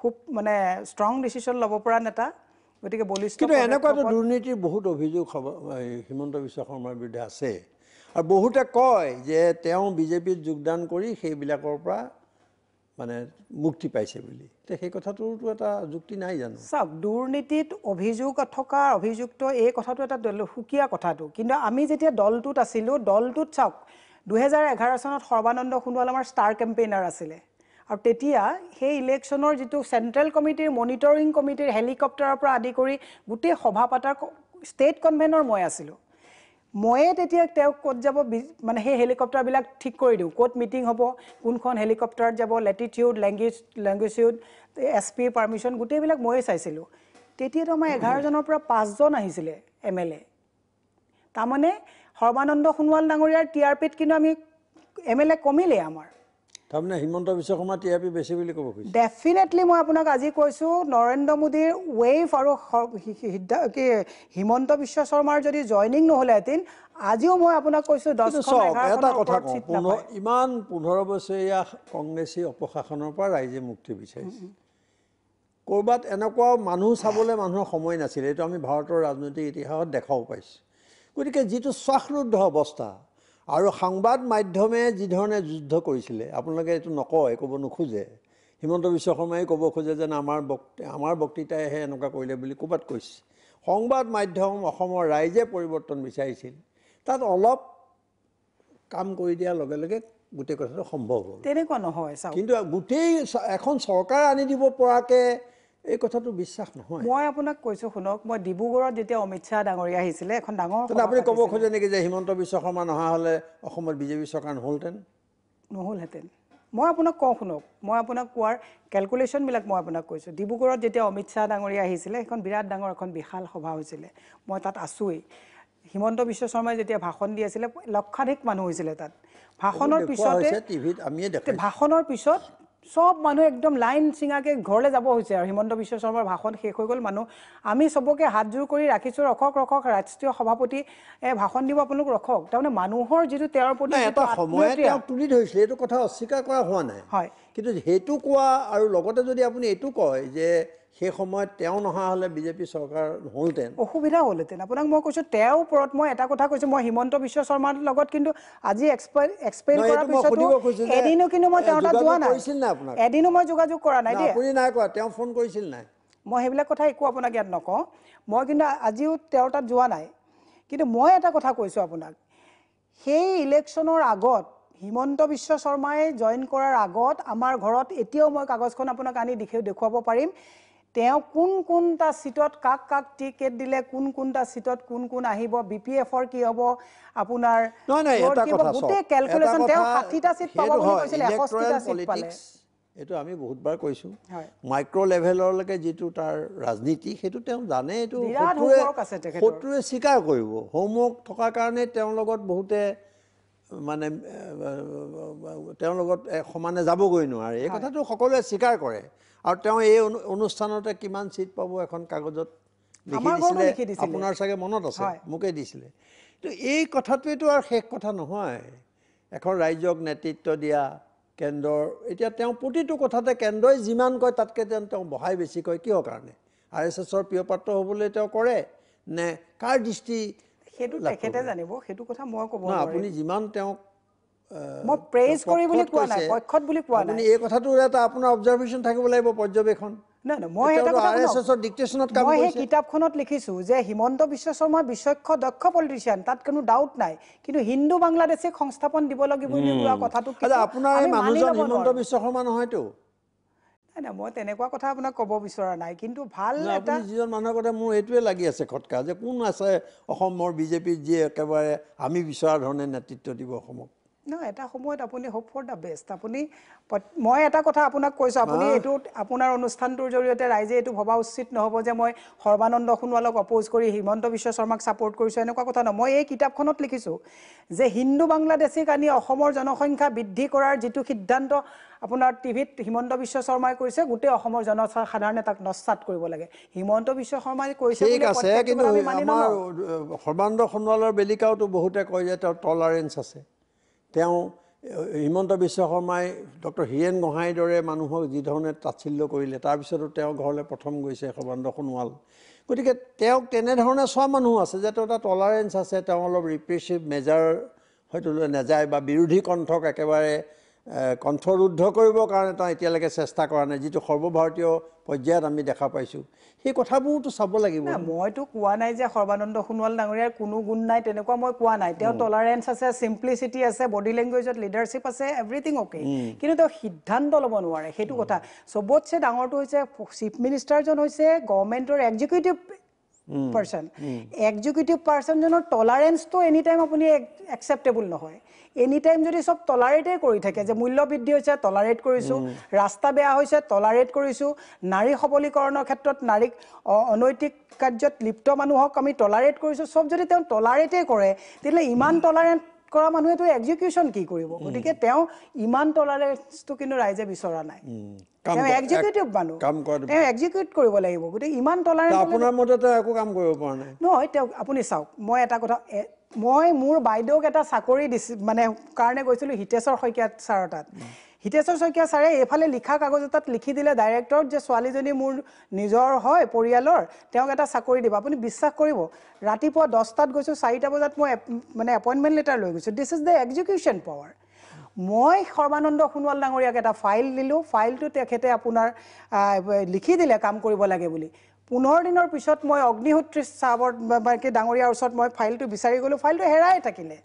খুব মানে ষ্ট্ৰং ডিচিশ্যন ল'ব পৰা নেতা, গতিকে বলিষ্ঠ। কিন্তু এনেকুৱাতো দুৰ্নীতিৰ বহুত অভিযোগ হিমন্ত বিশ্ব শৰ্মাৰ বিৰুদ্ধে আছে, আৰু বহুতে কয় যে তেওঁ বিজেপিত যোগদান কৰি সেইবিলাকৰ পৰা মানে মুক্তি পাইছে বুলি। সেই কথাটোতো এটা যুক্তি নাই জানো? চাওক, দুৰ্নীতিত অভিযোগ থকা অভিযুক্ত এই কথাটো এটা সুকীয়া কথাটো, কিন্তু আমি যেতিয়া দলটোত আছিলোঁ, দলটোত চাওক 2011 চনত সৰ্বানন্দ সোণোৱাল আমাৰ ষ্টাৰ কেম্পেইনাৰ আছিলে, আৰু তেতিয়া সেই ইলেকশ্যনৰ যিটো চেণ্ট্ৰেল কমিটিৰ মনিটৰিং কমিটিৰ হেলিকপ্টাৰৰ পৰা আদি কৰি গোটেই সভা পাতাৰ ষ্টেট কনভেনৰ মই আছিলোঁ। ময়ে তেতিয়া তেওঁক ক'ত যাব মানে সেই হেলিকপ্টাৰবিলাক ঠিক কৰি দিওঁ, ক'ত মিটিং হ'ব, কোনখন হেলিকপ্টাৰত যাব, লেটিটিউড, লেংগুৱেজিউড, SP পাৰ্মিশ্যন, গোটেইবিলাক ময়ে চাইছিলোঁ। তেতিয়াতো আমাৰ 11 জনৰ পৰা 5 জন আহিছিলে MLA। তাৰমানে সৰ্বানন্দ সোণোৱাল ডাঙৰীয়াৰ TRPত কিন্তু আমি MLA কমিলে আমাৰ। তাৰমানে হিমন্ত বিশ্ব শৰ্মা TRP বেছি বুলি ক'ব খুজিছে? ডেফিনেটলি মই আপোনাক আজি কৈছোঁ, নৰেন্দ্ৰ মোদীৰ ৱেভ আৰু হিমন্ত বিশ্ব শৰ্মাৰ যদি জইনিং নহ'লেহেঁতেন, আজিও মই আপোনাক কৈছোঁ 10খন এটা কথা কওঁ, ইমান 15 বছৰীয়া কংগ্ৰেছী অপশাসনৰ পৰা ৰাইজে মুক্তি বিচাৰিছে, ক'ৰবাত এনেকুৱা মানুহ চাবলৈ মানুহৰ সময় নাছিলে এইটো আমি ভাৰতৰ ৰাজনৈতিক ইতিহাসত দেখাও পাইছোঁ গতিকে যিটো শ্বাসৰুদ্ধ অৱস্থা আৰু সংবাদ মাধ্যমে যিধৰণে যুদ্ধ কৰিছিলে আপোনালোকে এইটো নকয় ক'ব নোখোজে হিমন্ত বিশ্ব শৰ্মাই ক'ব খোজে যেন আমাৰ বক্তৃতাইহে এনেকুৱা কৰিলে বুলি ক'ৰবাত কৈছে সংবাদ মাধ্যম অসমৰ ৰাইজে পৰিৱৰ্তন বিচাৰিছিল তাত অলপ কাম কৰি দিয়াৰ লগে লগে গোটেই কথাটো সম্ভৱ হ'ল তেনেকুৱা নহয় কিন্তু গোটেই এখন চৰকাৰ আনি দিব পৰাকৈ এই কথাটো বিশ্বাস নহয় মই আপোনাক কৈছোঁ শুনক মই ডিব্ৰুগড়ত যেতিয়া অমিত শ্বাহ ডাঙৰীয়া আহিছিলে এখন ডাঙৰ আপুনি ক'ব খোজে নেকি যে হিমন্ত বিশ্ব শৰ্মা নহা হ'লে অসমত বিজেপি চৰকাৰ নহ'লহেঁতেন মই আপোনাক কওঁ শুনক মই আপোনাক কোৱাৰ কেলকুলেশ্যনবিলাক মই আপোনাক কৈছোঁ ডিব্ৰুগড়ত যেতিয়া অমিত শ্বাহ ডাঙৰীয়া আহিছিলে সেইখন বিৰাট ডাঙৰ এখন বিশাল সভা হৈছিলে মই তাত আছোঁৱেই হিমন্ত বিশ্ব শৰ্মাই যেতিয়া ভাষণ দি আছিলে লক্ষাধিক মানুহ হৈছিলে তাত ভাষণৰ পিছত সব মানুহ একদম লাইন চিঙাকৈ ঘৰলৈ যাব হৈছে আৰু হিমন্ত বিশ্ব শৰ্মাৰ ভাষণ শেষ হৈ গ'ল মানুহ আমি চবকে হাতজোৰ কৰি ৰাখিছোঁ ৰখক ৰাষ্ট্ৰীয় সভাপতি ভাষণ দিব আপোনালোক ৰখক তাৰমানে মানুহৰ যিটো তেওঁৰ প্ৰতি এটা সময়ত তেওঁ তুলি ধৰিছিলে এইটো কথা অস্বীকাৰ কৰা হোৱা নাই হয় কিন্তু সেইটো কোৱা আৰু লগতে যদি আপুনি এইটো কয় যে সেই সময়ত তেওঁ নহা হ'লে বিজেপি চৰকাৰ নহ'লহেঁতেন অসুবিধা হ'লহেঁতেন আপোনাক মই কৈছোঁ তেওঁৰ ওপৰত মই এটা কথা কৈছোঁ মই হিমন্ত বিশ্ব শৰ্মাৰ লগত কিন্তু আজি এক্সপ্লেইন কৰাৰ পিছতো এদিনো কিন্তু মই তেওঁৰ তাত যোৱা নাই এদিনো মই যোগাযোগ কৰা নাই দেই আপুনি নাই কৰা তেওঁ ফোন কৰিছিল নাই মই সেইবিলাক কথা একো আপোনাক ইয়াত নকওঁ মই কিন্তু আজিও তেওঁৰ তাত যোৱা নাই কিন্তু মই এটা কথা কৈছোঁ আপোনাক সেই ইলেকশ্যনৰ আগত হিমন্ত বিশ্ব শৰ্মাই জইন কৰাৰ আগত আমাৰ ঘৰত এতিয়াও মই কাগজখন আপোনাক আনি দেখুৱাব পাৰিম তেওঁ কোনটা সিটত কাক টিকেট দিলে কোনটা সিটত কোন আহিব বিপিএফৰ কি হ'ব আপোনাৰ গোটেই কেলকুলেশ্যন তেওঁ 60টা সিট পাব বুলি কৈছিলে 61টা সিট পালে এইটো আমি বহুতবাৰ কৈছোঁ মাইক্ৰ' লেভেললৈকে যিটো তাৰ ৰাজনীতি সেইটো তেওঁ জানে এইটো শত্ৰুৱে স্বীকাৰ কৰিব হোমৱৰ্ক থকাৰ কাৰণে তেওঁৰ লগত বহুতে মানে তেওঁৰ লগত সমানে যাবগৈ নোৱাৰে এই কথাটো সকলোৱে স্বীকাৰ কৰে আৰু তেওঁ এই অনুষ্ঠানতে কিমান সিট পাব এখন কাগজত লিখি দিছিলে আপোনাৰ চাগে মনত আছে মোকে দিছিলে তো এই কথাটোৱেতো আৰু শেষ কথা নহয় এখন ৰাজ্যক নেতৃত্ব দিয়া কেন্দ্ৰৰ এতিয়া তেওঁ প্ৰতিটো কথাতে কেন্দ্ৰই যিমান কয় তাতকৈ তেওঁ বহাই বেছি কয় কিহৰ কাৰণে RSSৰ প্ৰিয়পাত্ৰ হ'বলৈ তেওঁ কৰে নে কাৰ দৃষ্টি সেইটো তেখেতে জানিব সেইটো কথা মই ক'ব নোৱাৰিম আপুনি যিমান তেওঁক মই প্ৰেইজ কৰি বুলি কোৱা নাই পক্ষত বুলি কোৱা নাই আপুনি এই কথাটো এটা আপোনাৰ অবজাৰভেশ্যন থাকিব লাগিব পৰ্যবেক্ষণ মই এটা কথা RSSৰ ডিক্টেশ্যনত কাম কৰিছে মই এই কিতাপখনত লিখিছোঁ যে হিমন্ত বিশ্ব শৰ্মা বিচক্ষণ দক্ষ পলিটিচিয়ান তাত কোনো ডাউট নাই কিন্তু হিন্দু বাংলাদেশক সংস্থাপন দিব লাগিব বুলি কোৱা কথাটো আপোনাৰ এই মানুহজন হিমন্ত বিশ্ব শৰ্মা নহয়তো নাই মই তেনেকুৱা কথা আপোনাক ক'ব বিচৰা নাই কিন্তু ভাল এটা যিজন মানুহৰ কথা মোৰ এইটোৱে লাগি আছে খটকা যে কোন আছে অসমৰ বিজেপিত যি একেবাৰে আমি বিচৰা ধৰণে নেতৃত্ব দিব অসমক এটা সময়ত আপুনি হোপ ফৰ দ্য বেষ্ট আপুনি মই এটা কথা আপোনাক কৈছোঁ আপুনি এইটো আপোনাৰ অনুষ্ঠানটোৰ জৰিয়তে ৰাইজে এইটো ভবা উচিত নহ'ব যে মই সৰ্বানন্দ সোণোৱালক অপ'জ কৰি হিমন্ত বিশ্ব শৰ্মাক ছাপোৰ্ট কৰিছোঁ এনেকুৱা কথা নহয় মই এই কিতাপখনত লিখিছোঁ যে হিন্দু বাংলাদেশীক আনি অসমৰ জনসংখ্যা বৃদ্ধি কৰাৰ যিটো সিদ্ধান্ত আপোনাৰ টিভিত হিমন্ত বিশ্ব শৰ্মাই কৈছে গোটেই অসমৰ জনসাধাৰণে তাক নস্যাৎ কৰিব লাগে হিমন্ত বিশ্ব শৰ্মাই কৈছে ঠিক আছে কিন্তু আমাৰ সৰ্বানন্দ সোণোৱালৰ বেলিকাওতো বহুতে কয় যে তেওঁৰ টলাৰেঞ্চ আছে তেওঁ হিমন্ত বিশ্ব শৰ্মাই ডক্টৰ হীৰেণ গোহাঁইৰ দৰে মানুহক যিধৰণে তাচ্ছিল্য কৰিলে তাৰপিছতো তেওঁ ঘৰলৈ প্ৰথম গৈছে সৰ্বানন্দ সোণোৱাল গতিকে তেওঁক তেনেধৰণে চোৱা মানুহ আছে যে তেওঁ এটা টলাৰেঞ্চ আছে তেওঁ অলপ ৰিপ্ৰেছিভ মেজাৰ হয়তো নাযায় বা বিৰোধী কণ্ঠক একেবাৰে কণ্ঠৰুদ্ধ কৰিবৰ কাৰণে তেওঁ এতিয়ালৈকে চেষ্টা কৰা নাই যিটো সৰ্বভাৰতীয় পৰ্যায়ত আমি দেখা পাইছোঁ সেই কথাবোৰতো চাব লাগিব মইতো কোৱা নাই যে সৰ্বানন্দ সোণোৱাল ডাঙৰীয়াৰ কোনো গুণ নাই তেনেকুৱা মই কোৱা নাই তেওঁ টলাৰেঞ্চ আছে চিম্পলিচিটি আছে বডি লেংগুৱেজত লিডাৰশ্বিপ আছে এভৰিথিং অ'কে কিন্তু তেওঁ সিদ্ধান্ত ল'ব নোৱাৰে সেইটো কথা চবতছে ডাঙৰটো হৈছে চিফ মিনিষ্টাৰজন হৈছে গভৰ্ণমেণ্টৰ এক্সিকিউটিভ পাৰ্চনজনৰ টলাৰেঞ্চটো এনি টাইম আপুনি একচেপ্টেবল নহয় এনি টাইম যদি চব টলাৰেটেই কৰি থাকে যে মূল্য বৃদ্ধি হৈছে টলাৰেট কৰিছোঁ ৰাস্তা বেয়া হৈছে টলাৰেট কৰিছোঁ নাৰী সবলীকৰণৰ ক্ষেত্ৰত নাৰীক অনৈতিক কাৰ্যত লিপ্ত মানুহক আমি টলাৰেট কৰিছোঁ চব যদি তেওঁ টলাৰেটেই কৰে তেতিয়াহ'লে ইমান টলাৰেট কৰা মানুহেতো এক্সিকিউশ্যন কি কৰিব গতিকে তেওঁ ইমান টলাৰেঞ্চটো কিন্তু ৰাইজে বিচৰা নাই তেওঁ এক্সিকিউটিভ মানুহ তেওঁ এক্সিকিউট কৰিব লাগিব গতিকে ইমান টলাৰেঞ্চ আপোনাৰ মতে একো কাম কৰিব পৰা নাই নহয় তেওঁ আপুনি চাওক মই এটা কথা মই মোৰ বাইদেউক এটা চাকৰি দিছিল মানে কাৰণে গৈছিলোঁ হিতেশ্বৰ শইকীয়া ছাৰৰ তাত হিতেশ্বৰ শইকীয়া ছাৰে এইফালে লিখা কাগজ এটাত লিখি দিলে ডাইৰেক্টৰক যে ছোৱালীজনী মোৰ নিজৰ হয় পৰিয়ালৰ, তেওঁক এটা চাকৰি দিব। আপুনি বিশ্বাস কৰিব, ৰাতিপুৱা 10টাত গৈছোঁ, 4টা বজাত মই মানে এপইণ্টমেণ্ট লেটাৰ লৈ গৈছোঁ। This is the execution power. মই সৰ্বানন্দ সোণোৱাল ডাঙৰীয়াক এটা ফাইল দিলোঁ, ফাইলটো তেখেতে আপোনাৰ লিখি দিলে কাম কৰিব লাগে বুলি। 15 দিনৰ পিছত মই অগ্নিহোত্ৰী চাহাবৰ ডাঙৰীয়াৰ ওচৰত মই ফাইলটো বিচাৰি গ'লোঁ, ফাইলটো হেৰাই থাকিলে।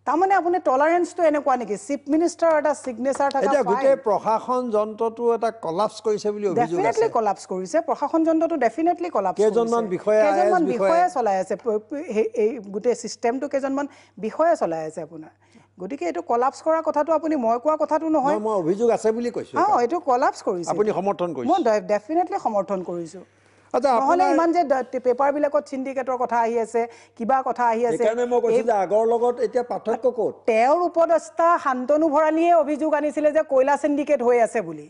তাৰমানে আপুনি টলাৰেঞ্চটো এনেকুৱা নেকি? চিফ মিনিষ্টাৰ এটা ছিগনেচাৰ থকা এতিয়া গোটেই প্ৰশাসন যন্ত্ৰটো এটা কলাপছ কৰিছে বুলি অভিযোগ আছে। ডেফিনেটলি কলাপছ কৰিছে প্ৰশাসন যন্ত্ৰটো, ডেফিনেটলি কলাপছ কৰিছে। কেইজনমান বিষয়া চলাই আছে এই গোটেই ছিষ্টেমটো, কেইজনমান বিষয়া চলাই আছে আপোনাৰ। গতিকে এইটো কলাপছ কৰাৰ কথাটো আপুনি মই কোৱা কথাটো নহয়, মই অভিযোগ আছে বুলি কৈছোঁ। এইটো কলাপছ কৰিছে। আপুনি সমৰ্থন কৰিছে? মই ডেফিনেটলি সমৰ্থন কৰিছোঁ। আচ্ছা, নহ'লে ইমান যে পেপাৰবিলাকত চিণ্ডিকেটৰ কথা আহি আছে, কিবা কথা আহি আছে, সেইকাৰণে মই কৈছোঁ যে আগৰ লগত এতিয়া পাৰ্থক্য ক'ত? তেওঁৰ উপদেষ্টা শান্তনু ভৰালীয়ে অভিযোগ আনিছিলে যে কয়লা চিণ্ডিকেট হৈ আছে বুলি।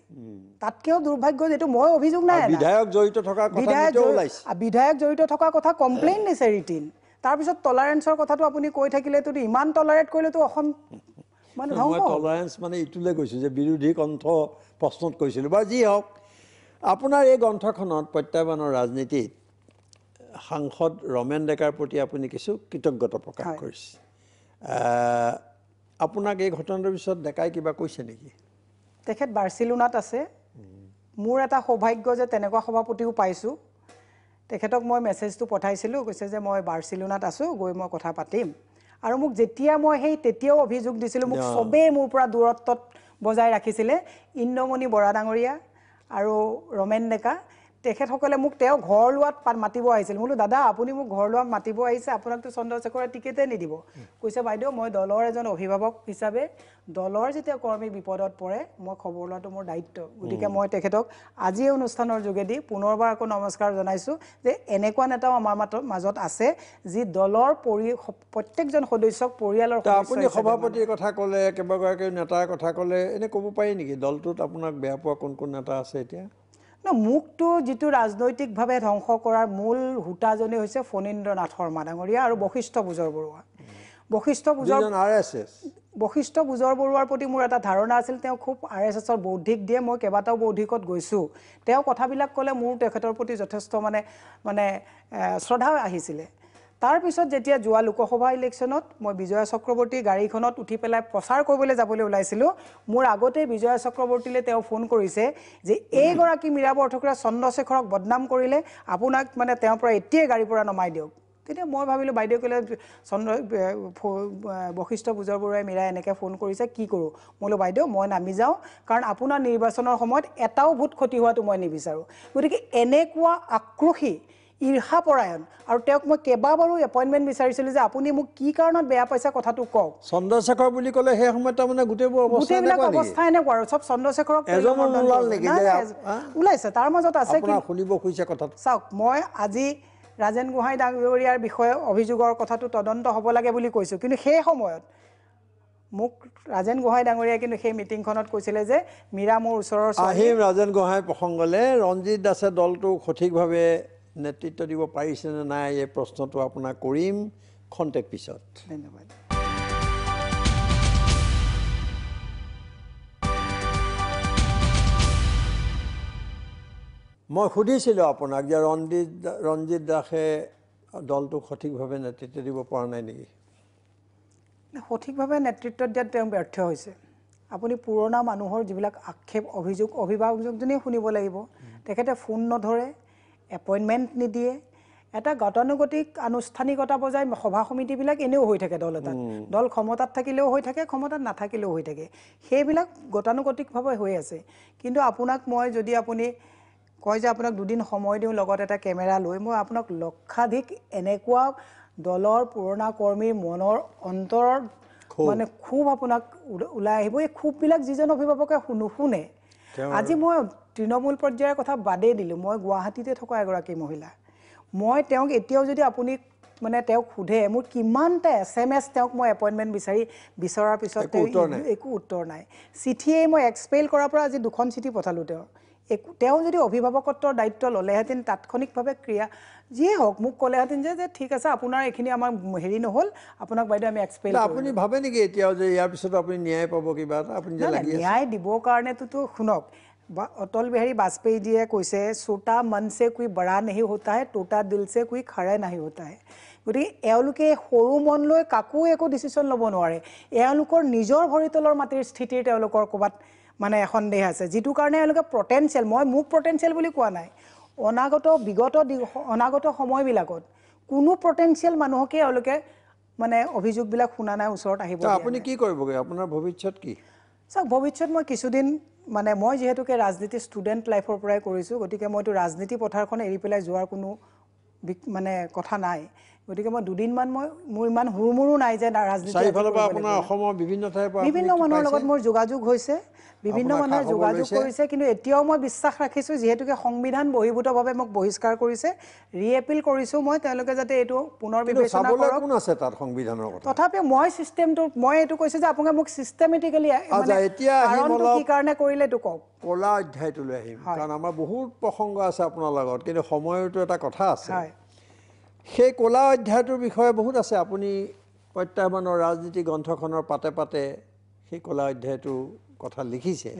তাতকৈও দুৰ্ভাগ্য যেটো মই অভিযোগ নাই, বিধায়ক জড়িত থকা কথা কমপ্লেইন দিছে ৰিটিন। তাৰপিছত টলাৰেঞ্চৰ কথাটো আপুনি কৈ থাকিলেতো ইমান টলাৰেট কৰিলেতো অসম মানে মই টলাৰেঞ্চ মানে ইটোলৈ গৈছোঁ যে বিৰোধী কণ্ঠ প্ৰশ্নত কৈছিলোঁ। বা যি হওক, আপোনাৰ এই গ্ৰন্থখনত প্ৰত্যাহ্বানৰ ৰাজনীতিত সাংসদ ৰমেন ডেকাৰ প্ৰতি আপুনি কিছু কৃতজ্ঞতা প্ৰকাশ কৰিছে। আপোনাক এই ঘটনাটোৰ পিছত ডেকাই কিবা কৈছে নেকি? তেখেত বাৰ্চিলোনাত আছে। মোৰ এটা সৌভাগ্য যে তেনেকুৱা সভাপতিও পাইছোঁ। তেখেতক মই মেছেজটো পঠাইছিলোঁ, কৈছে যে মই বাৰ্চিলোনাত আছোঁ, গৈ মই কথা পাতিম। আৰু মোক যেতিয়া মই তেতিয়াও অভিযোগ দিছিলোঁ, মোক চবেই মোৰ পৰা দূৰত্বত বজাই ৰাখিছিলে। ইন্দ্ৰমণি বৰা ডাঙৰীয়া আৰু ৰমেন ডেকা, তেখেতসকলে মোক তেওঁ ঘৰ লোৱাত মাতিব আহিছিল। বোলো দাদা আপুনি মোক ঘৰ লোৱাত মাতিব আহিছে, আপোনাকতো চন্দ্ৰশেখৰে টিকেটে নিদিব। কৈছে বাইদেউ মই দলৰ এজন অভিভাৱক হিচাপে দলৰ যেতিয়া কৰ্মী বিপদত পৰে মই খবৰ লোৱাটো মোৰ দায়িত্ব। গতিকে মই তেখেতক আজি এই অনুষ্ঠানৰ যোগেদি পুনৰবাৰ আকৌ নমস্কাৰ জনাইছোঁ যে এনেকুৱা নেতাও আমাৰ মাজত আছে যি দলৰ প্ৰত্যেকজন সদস্যক পৰিয়ালৰ সদস্য। আপুনি সভাপতিৰ কথা ক'লে, কেইবাগৰাকী নেতাৰ কথা ক'লে, এনে ক'ব পাৰি নেকি দলটোত আপোনাক বেয়া পোৱা কোন কোন নেতা আছে এতিয়া? মোকতো যিটো ৰাজনৈতিকভাৱে ধ্বংস কৰাৰ মূল সূতাজনী হৈছে ফণীন্দ্ৰ নাথ শৰ্মা ডাঙৰীয়া আৰু বশিষ্ঠ বুজৰ বৰুৱা। বশিষ্ঠ বুজৰ বৰুৱাৰ প্ৰতি মোৰ এটা ধাৰণা আছিল, তেওঁ খুব RSSৰ বৌদ্ধিক দিয়ে। মই কেইবাটাও বৌদ্ধিকত গৈছোঁ, তেওঁ কথাবিলাক ক'লে মোৰ তেখেতৰ প্ৰতি যথেষ্ট মানে শ্ৰদ্ধা আহিছিলে। তাৰপিছত যেতিয়া যোৱা লোকসভা ইলেকশ্যনত মই বিজয়া চক্ৰৱৰ্তী গাড়ীখনত উঠি পেলাই প্ৰচাৰ কৰিবলৈ যাবলৈ ওলাইছিলোঁ, মোৰ আগতেই বিজয়া চক্ৰৱৰ্তীলৈ তেওঁ ফোন কৰিছে যে এইগৰাকী মীৰা বৰঠাকুৰে চন্দ্ৰশেখৰক বদনাম কৰিলে, আপোনাক মানে তেওঁৰ পৰা এতিয়াই গাড়ীৰ পৰা নমাই দিয়ক। তেতিয়া মই ভাবিলোঁ বাইদেউ ক'লে বশিষ্ঠ বুজৰ বৰুৱাই মীৰাই এনেকৈ ফোন কৰিছে, কি কৰোঁ? মই বোলো বাইদেউ মই নামি যাওঁ, কাৰণ আপোনাৰ নিৰ্বাচনৰ সময়ত এটাও ভোট ক্ষতি হোৱাটো মই নিবিচাৰোঁ। গতিকে এনেকুৱা আক্ৰোশী ঈৰ্ষাপৰায়ণ, আৰু তেওঁক মই কেইবাবাৰো এপইণ্টমেণ্ট বিচাৰিছিলোঁ যে আপুনি মোক কি কাৰণত বেয়া পাইছে কথাটো কওক। চন্দ্ৰশেখৰ বুলি ক'লে সেই সময়ত তাৰমানে গোটেইবিলাক অৱস্থা এনেকুৱা আৰু চব চন্দ্ৰশেখৰক ওলাইছে। তাৰ মাজত আছে কি শুনিব খুজিছে কথাটো চাওক, মই আজি ৰাজেন গোহাঁই ডাঙৰীয়াৰ বিষয়ে অভিযোগৰ কথাটো তদন্ত হ'ব লাগে বুলি কৈছোঁ, কিন্তু সেই সময়ত মোক ৰাজেন গোহাঁই ডাঙৰীয়াই কিন্তু সেই মিটিংখনত কৈছিলে যে মীৰা মোৰ ওচৰৰ আহিম ৰাজেন গোহাঁই প্ৰসংগলৈ। ৰঞ্জিত দাসে দলটো সঠিকভাৱে নেতৃত্ব দিব পাৰিছেনে নাই এই প্ৰশ্নটো আপোনাক কৰিম খন্তেক পিছত। ধন্যবাদ। মই সুধিছিলোঁ আপোনাক যে ৰঞ্জিত দাসে দলটোক সঠিকভাৱে নেতৃত্ব দিব পৰা নাই নেকি? সঠিকভাৱে নেতৃত্ব দিয়াত তেওঁ ব্যৰ্থ হৈছে। আপুনি পুৰণা মানুহৰ যিবিলাক আক্ষেপ অভিভাৱকজনেই শুনিব লাগিব। তেখেতে ফোন নধৰে, এপইণ্টমেণ্ট নিদিয়ে, এটা গতানুগতিক আনুষ্ঠানিকতা বজাই সভা সমিতিবিলাক এনেও হৈ থাকে দল এটাত। দল ক্ষমতাত থাকিলেও হৈ থাকে, ক্ষমতাত নাথাকিলেও হৈ থাকে, সেইবিলাক গতানুগতিকভাৱে হৈ আছে। কিন্তু আপোনাক মই যদি আপুনি কয় যে আপোনাক 2 দিন সময় দিওঁ লগত এটা কেমেৰা লৈ, মই আপোনাক লক্ষাধিক এনেকুৱা দলৰ পুৰণা কৰ্মীৰ মনৰ অন্তৰৰ মানে খুব আপোনাক ওলাই আহিব। এই খুববিলাক যিজন অভিভাৱকে নুশুনে। আজি মই তৃণমূল পৰ্যায়ৰ কথা বাদেই দিলোঁ, মই গুৱাহাটীতে থকা এগৰাকী মহিলা। মই তেওঁক এতিয়াও যদি আপুনি মানে তেওঁক সোধে মোৰ কিমানটা SMS তেওঁক মই এপইণ্টমেণ্ট বিচৰাৰ পিছত একো উত্তৰ নাই। চিঠিয়েই মই এক্সপেল কৰাৰ পৰা আজি 2খন চিঠি পঠালোঁ তেওঁৰ। তেওঁ যদি অভিভাৱকত্বৰ দায়িত্ব ল'লেহেঁতেন তাৎক্ষণিকভাৱে ক্ৰিয়া যিয়ে হওক মোক ক'লেহেঁতেন যে ঠিক আছে আপোনাৰ এইখিনি আমাৰ হেৰি নহ'ল আপোনাক বাইদেউ আমি এক্সপেল কৰিম। আপুনি ভাবে নেকি এতিয়াও যে ইয়াৰ পিছত আপুনি ন্যায় পাব কিবা এটা আপুনি যে লাগি আছে? ন্যায় দিবৰ কাৰণেতো শুনক অটল বিহাৰী বাজপেয়ীজীয়ে কৈছে ছোটা মন সে কোই বড়া নেহি হোতা হে টোটা দিল সে কোই খড়া নাহি হোতা হে। গতিকে এওঁলোকে সৰু মন লৈ কাকো একো ডিচিশ্যন ল'ব নোৱাৰে। এওঁলোকৰ নিজৰ ভৰিতলৰ মাটিৰ স্থিতিৰ তেওঁলোকৰ ক'ৰবাত মানে সন্দেহ আছে, যিটো কাৰণে এওঁলোকে পটেঞ্চিয়েল, মই মোক পটেঞ্চিয়েল বুলি কোৱা নাই, অনাগত সময়বিলাকত কোনো পটেঞ্চিয়েল মানুহকে এওঁলোকে মানে অভিযোগবিলাক শুনা নাই, ওচৰত আহিব। আপুনি কি কৰিবগৈ, আপোনাৰ ভৱিষ্যত কি? চাওক ভৱিষ্যত মই কিছুদিন মানে মই যিহেতুকে ৰাজনীতি ষ্টুডেণ্ট লাইফৰ পৰাই কৰিছোঁ, গতিকে মইতো ৰাজনীতি পথাৰখন এৰি পেলাই যোৱাৰ কোনো মানে কথা নাই। গতিকে মই দুদিনমান মোৰ ইমান হুৰমুৰো নাই যে ৰাজনীতি বিভিন্ন মানুহৰ লগত মোৰ যোগাযোগ হৈছে, বিভিন্ন মানুহে যোগাযোগ কৰিছে, কিন্তু এতিয়াও মই বিশ্বাস ৰাখিছোঁ যিহেতুকে সংবিধান বহিৰ্ভূতভাৱে মোক বহিষ্কাৰ কৰিছে, ৰিএপিল কৰিছোঁ মই, তেওঁলোকে যাতে এইটো পুনৰ বিবেচনা কৰক। তথাপিও মই চিষ্টেমটো মই এইটো কৈছোঁ যে আপোনালোকে মোক চিষ্টেমেটিকেলি কাৰণটো কি কাৰণে কৰিলে এইটো কওক। কলা অধ্যায়টোলৈ আহিম, কাৰণ আমাৰ বহুত প্ৰসংগ আছে আপোনাৰ লগত, কিন্তু সময়তো এটা কথা আছে। সেই কলা অধ্যায়টোৰ বিষয়ে বহুত আছে, আপুনি প্ৰত্যাহ্বানৰ ৰাজনীতি গ্ৰন্থখনৰ পাতে পাতে সেই কলা অধ্যায়টোৰ কথা লিখিছে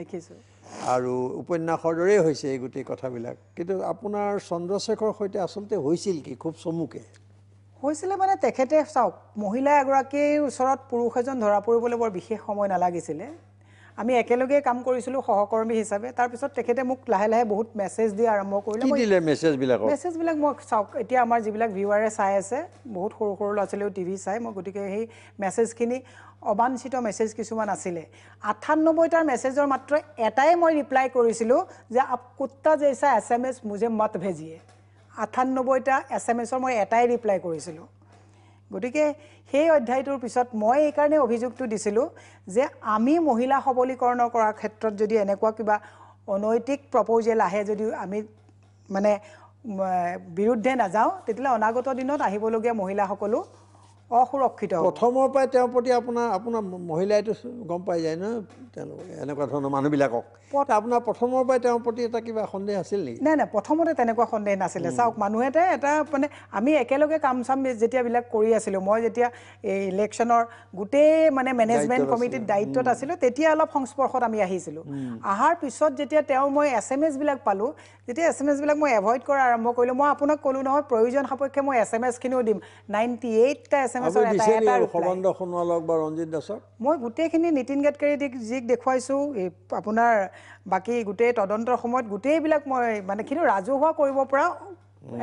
আৰু উপন্যাসৰ দৰেই হৈছে এই গোটেই কথাবিলাক। কিন্তু আপোনাৰ চন্দ্ৰশেখৰৰ সৈতে আচলতে হৈছিল কি খুব চমুকে? হৈছিলে মানে তেখেতে চাওক মহিলা এগৰাকীৰ ওচৰত পুৰুষ এজন ধৰা পৰিবলৈ বৰ বিশেষ সময় নালাগিছিলে। আমি একেলগে কাম কৰিছিলোঁ সহকৰ্মী হিচাপে। তাৰপিছত তেখেতে মোক লাহে লাহে বহুত মেছেজ দিয়া আৰম্ভ কৰিলে। মেছেজবিলাক মই চাওক এতিয়া আমাৰ যিবিলাক ভিউৱাৰে চাই আছে, বহুত সৰু সৰু ল'ৰা ছোৱালীও টিভি চাই, মই গতিকে সেই মেছেজখিনি অবাঞ্ছিত মেছেজ কিছুমান আছিলে। 98টাৰ মেছেজৰ মাত্ৰ এটাই মই ৰিপ্লাই কৰিছিলোঁ যে আপ কুত্তা জৈছা SMS মুঝে মত ভেজিয়ে। 98টা SMS মই এটাই ৰিপ্লাই কৰিছিলোঁ। গতিকে সেই অধ্যায়টোৰ পিছত মই এইকাৰণে অভিযোগটো দিছিলোঁ যে আমি মহিলা সবলীকৰণ কৰাৰ ক্ষেত্ৰত যদি এনেকুৱা কিবা অনৈতিক প্ৰপ'জেল আহে, যদি আমি মানে বিৰুদ্ধে নাযাওঁ, তেতিয়াহ'লে অনাগত দিনত আহিবলগীয়া মহিলাসকলো অসুৰক্ষিত হ'ব। প্ৰথমৰ পৰাই তেওঁৰ প্ৰতি আপোনাৰ মহিলাইটো গম পাই যায় ন তেওঁলোকে এনেকুৱা ধৰণৰ মানুহবিলাকক, আপোনাৰ প্ৰথমৰ পৰাই তেওঁৰ প্ৰতি এটা কিবা সন্দেহ আছিল নেকি? নাই নাই, প্ৰথমতে তেনেকুৱা সন্দেহ নাছিলে। চাওক মানুহে এটা মানে আমি একেলগে কাম চাম যেতিয়াবিলাক কৰি আছিলোঁ, মই যেতিয়া এই ইলেকশ্যনৰ গোটেই মানে মেনেজমেণ্ট কমিটিত দায়িত্বত আছিলোঁ, তেতিয়া অলপ সংস্পৰ্শত আমি আহিছিলোঁ। অহাৰ পিছত যেতিয়া তেওঁ মই SMS বিলাক পালোঁ, যেতিয়া SMS বিলাক মই এভইড কৰা আৰম্ভ কৰিলোঁ, মই আপোনাক ক'লোঁ নহয় প্ৰয়োজন সাপেক্ষে মই SMS খিনিও দিম। 98টা SMS-ৰ মই গোটেইখিনি নীতিন গাডকাৰী যিক দেখুৱাইছোঁ, আপোনাৰ বাকী গোটেই তদন্তৰ সময়ত গোটেইবিলাক মই মানে কিন্তু ৰাজহুৱা কৰিব পৰা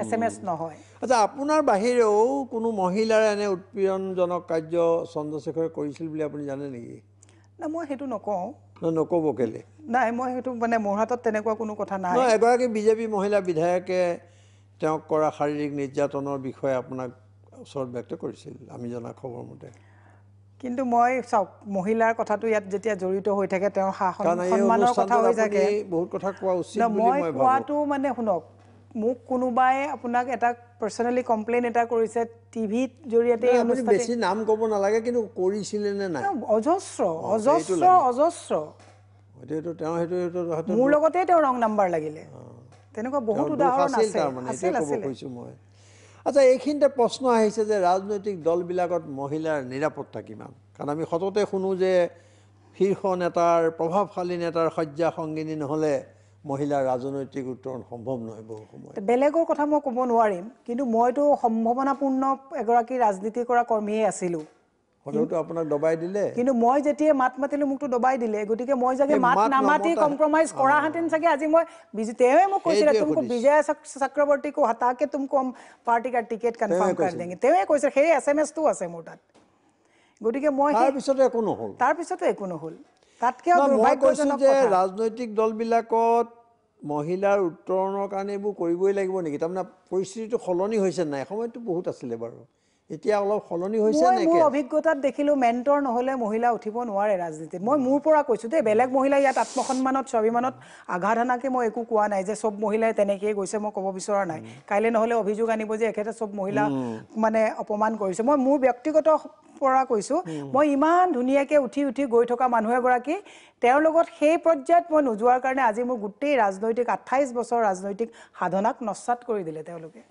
SMS নহয়। আচ্ছা, আপোনাৰ বাহিৰেও কোনো মহিলাৰ এনে উৎপীড়নজনক কাৰ্য চন্দ্ৰশেখৰে কৰিছিল বুলি আপুনি জানে নেকি? না মই সেইটো নকওঁ। নক'ব কেলে? নাই মই সেইটো মানে মোৰ হাতত তেনেকুৱা কোনো কথা নাই। এগৰাকী বিজেপি মহিলা বিধায়কে তেওঁক কৰা শাৰীৰিক নিৰ্যাতনৰ বিষয়ে আপোনাক ওচৰত ব্যক্ত কৰিছিল আমি জনা খবৰ মতে। কিন্তু মই চাওক মহিলাৰ কথাটো ইয়াত যেতিয়া জড়িত হৈ থাকে, তেওঁৰ সন্মানৰ কথা হৈ থাকে, বহুত কথা কোৱা উচিত বুলি মই কোৱাটো মানে শুনক, মোক কোনোবাই আপোনাক এটা পাৰ্চনেলি কমপ্লেইন এটা কৰিছে টিভিত জৰিয়তে, বেছি নাম ক'ব নালাগে, কিন্তু কৰিছিলে নে নাই? অজস্ৰ মোৰ লগতে তেওঁ ৰং নাম্বাৰ লাগিলে, তেনেকুৱা বহুত উদাহৰণ আছে। আচ্ছা, এইখিনিতে প্ৰশ্ন আহিছে যে ৰাজনৈতিক দলবিলাকত মহিলাৰ নিৰাপত্তা কিমান? কাৰণ আমি সততে শুনো যে শীৰ্ষ নেতাৰ প্ৰভাৱশালী নেতাৰ শয্যা সংগিনী নহ'লে মহিলাৰ ৰাজনৈতিক উত্তৰণ সম্ভৱ নহয় বহু সময়। বেলেগৰ কথা মই ক'ব নোৱাৰিম, কিন্তু মইতো সম্ভাৱনাপূৰ্ণ এগৰাকী ৰাজনীতি কৰা কৰ্মীয়ে আছিলোঁ। হ'লেওতো আপোনাক দবাই দিলে। কিন্তু মই যেতিয়া মাত মাতিলোঁ মোকতো দবাই দিলে, গতিকে মই চাগে মাত নামাতি কম্প্ৰমাইজ কৰাহেঁতেন চাগে আজি মই তেওঁৱে মোক কৈছিলে তুমকো বিজয় চক্ৰৱৰ্তী কো হটাকে তুমকো পাৰ্টি কা টিকেট কনফাৰ্ম কৰ দেंगे, তেওঁৱে কৈছে। সেই SMS-টো আছে মোৰ তাত। গতিকে মই তাৰপিছতো একো নহ'ল। তাতকৈ দুৰ্ভাগ্যজনক যে ৰাজনৈতিক দলবিলাকত মহিলাৰ উত্তৰণৰ কাৰণে এইবোৰ কৰিবই লাগিব নেকি? তাৰমানে পৰিস্থিতিটো সলনি হৈছে নাই? সময়তো বহুত আছিলে বাৰু, এতিয়া অলপ সলনি হৈছে মই নেকি মোৰ অভিজ্ঞতাত দেখিলোঁ মেণ্টৰ নহ'লে মহিলা উঠিব নোৱাৰে ৰাজনীতিত মই মোৰ পৰা কৈছোঁ দেই বেলেগ মহিলা ইয়াত আত্মসন্মানত স্বাভিমানত আঘাত হানাকে মই একো কোৱা নাই যে চব মহিলাই তেনেকেই গৈছে মই ক'ব বিচৰা নাই কাইলৈ নহ'লে অভিযোগ আনিব যে এখেতে চব মহিলা মানে অপমান কৰিছে মই মোৰ ব্যক্তিগত পৰা কৈছোঁ মই ইমান ধুনীয়াকৈ উঠি উঠি গৈ থকা মানুহ এগৰাকী তেওঁৰ লগত সেই পৰ্যায়ত মই নোযোৱাৰ কাৰণে আজি মোৰ গোটেই ৰাজনৈতিক 28 বছৰ ৰাজনৈতিক সাধনাক নস্বাত কৰি দিলে তেওঁলোকে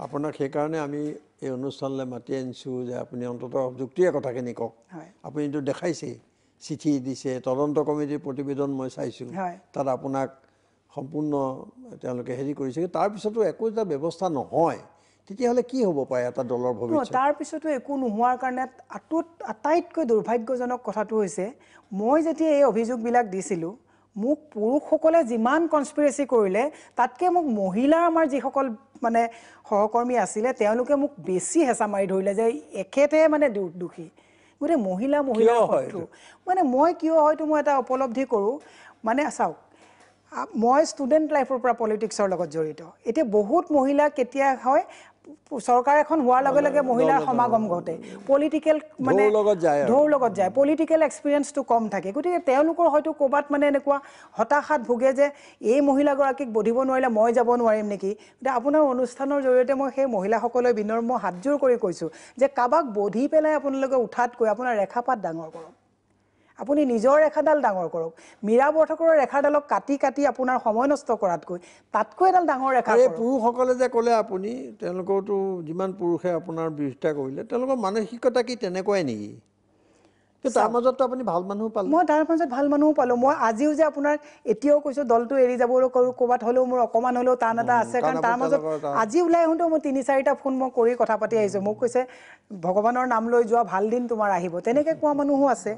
আপোনাক সেইকাৰণে আমি এই অনুষ্ঠানলৈ মাতি আনিছোঁ যে আপুনি অন্ততঃ যুক্তিৰে কথাখিনি কওক আপুনিতো দেখাইছেই চিঠি দিছে তদন্ত কমিটিৰ প্ৰতিবেদন মই চাইছোঁ তাত আপোনাক সম্পূৰ্ণ তেওঁলোকে হেৰি কৰিছে তাৰপিছতো একো এটা ব্যৱস্থা নহয় তেতিয়াহ'লে কি হ'ব পাৰে এটা দলৰ ভৱিষ্যত তাৰপিছতো একো নোহোৱাৰ কাৰণে আটাইতকৈ দুৰ্ভাগ্যজনক কথাটো হৈছে মই যেতিয়া এই অভিযোগবিলাক দিছিলোঁ মোক পুৰুষসকলে যিমান কনস্পিৰেচি কৰিলে তাতকৈ মোক মহিলা আমাৰ যিসকল মানে সহকৰ্মী আছিলে তেওঁলোকে মোক বেছি হেঁচা মাৰি ধৰিলে যে এখেতে মানে দোষী গোটেই মহিলাৰ শত্ৰু মানে মই কিয় হয়তো মই এটা উপলব্ধি কৰোঁ মানে চাওক মই ষ্টুডেণ্ট লাইফৰ পৰা পলিটিক্সৰ লগত জড়িত এতিয়া বহুত মহিলা কেতিয়া হয় চৰকাৰ এখন হোৱাৰ লগে লগে মহিলাৰ সমাগম ঘটে পলিটিকেল মানে ঢৌৰ লগত যায় পলিটিকেল এক্সপিৰিয়েঞ্চটো কম থাকে গতিকে তেওঁলোকৰ হয়তো ক'ৰবাত মানে এনেকুৱা হতাশাত ভোগে যে এই মহিলাগৰাকীক বধিব নোৱাৰিলে মই যাব নোৱাৰিম নেকি এতিয়া আপোনাৰ অনুষ্ঠানৰ জৰিয়তে মই সেই মহিলাসকলে বিনম্ৰ হাতজোৰ কৰি কৈছোঁ যে কাবাক বধি পেলাই আপোনালোকে উঠাতকৈ আপোনাৰ ৰেখাপাত ডাঙৰ কৰক আপুনি নিজৰ ৰেখাডাল ডাঙৰ কৰক মীৰা বৰঠাকুৰৰ ৰেখাডালক কাটি কাটি আপোনাৰ সময় নষ্ট কৰাতকৈ তাতকৈ এডাল ডাঙৰ ৰেখা এই পুৰুষসকলে যে ক'লে আপুনি তেওঁলোকৰতো যিমান পুৰুষে আপোনাৰ বিৰোধিতা কৰিলে তেওঁলোকৰ মানসিকতা কি তেনেকুৱাই নেকি তাৰ মাজতো আপুনি ভাল মানুহ পালে মই তাৰ মাজত ভাল মানুহ পালোঁ মই আজিও যে আপোনাৰ এতিয়াও কৈছোঁ দলটো এৰি যাবলৈ কৰোঁ ক'ৰবাত হ'লেও মোৰ অকণমান হ'লেও টান এটা আছে কাৰণ তাৰ মাজত আজি ওলাই আহোঁতেও মই 3-4টা ফোন মই কৰি কথা পাতি আহিছোঁ মোক কৈছে ভগৱানৰ নাম লৈ যোৱা ভাল দিন তোমাৰ আহিব তেনেকৈ কোৱা মানুহো আছে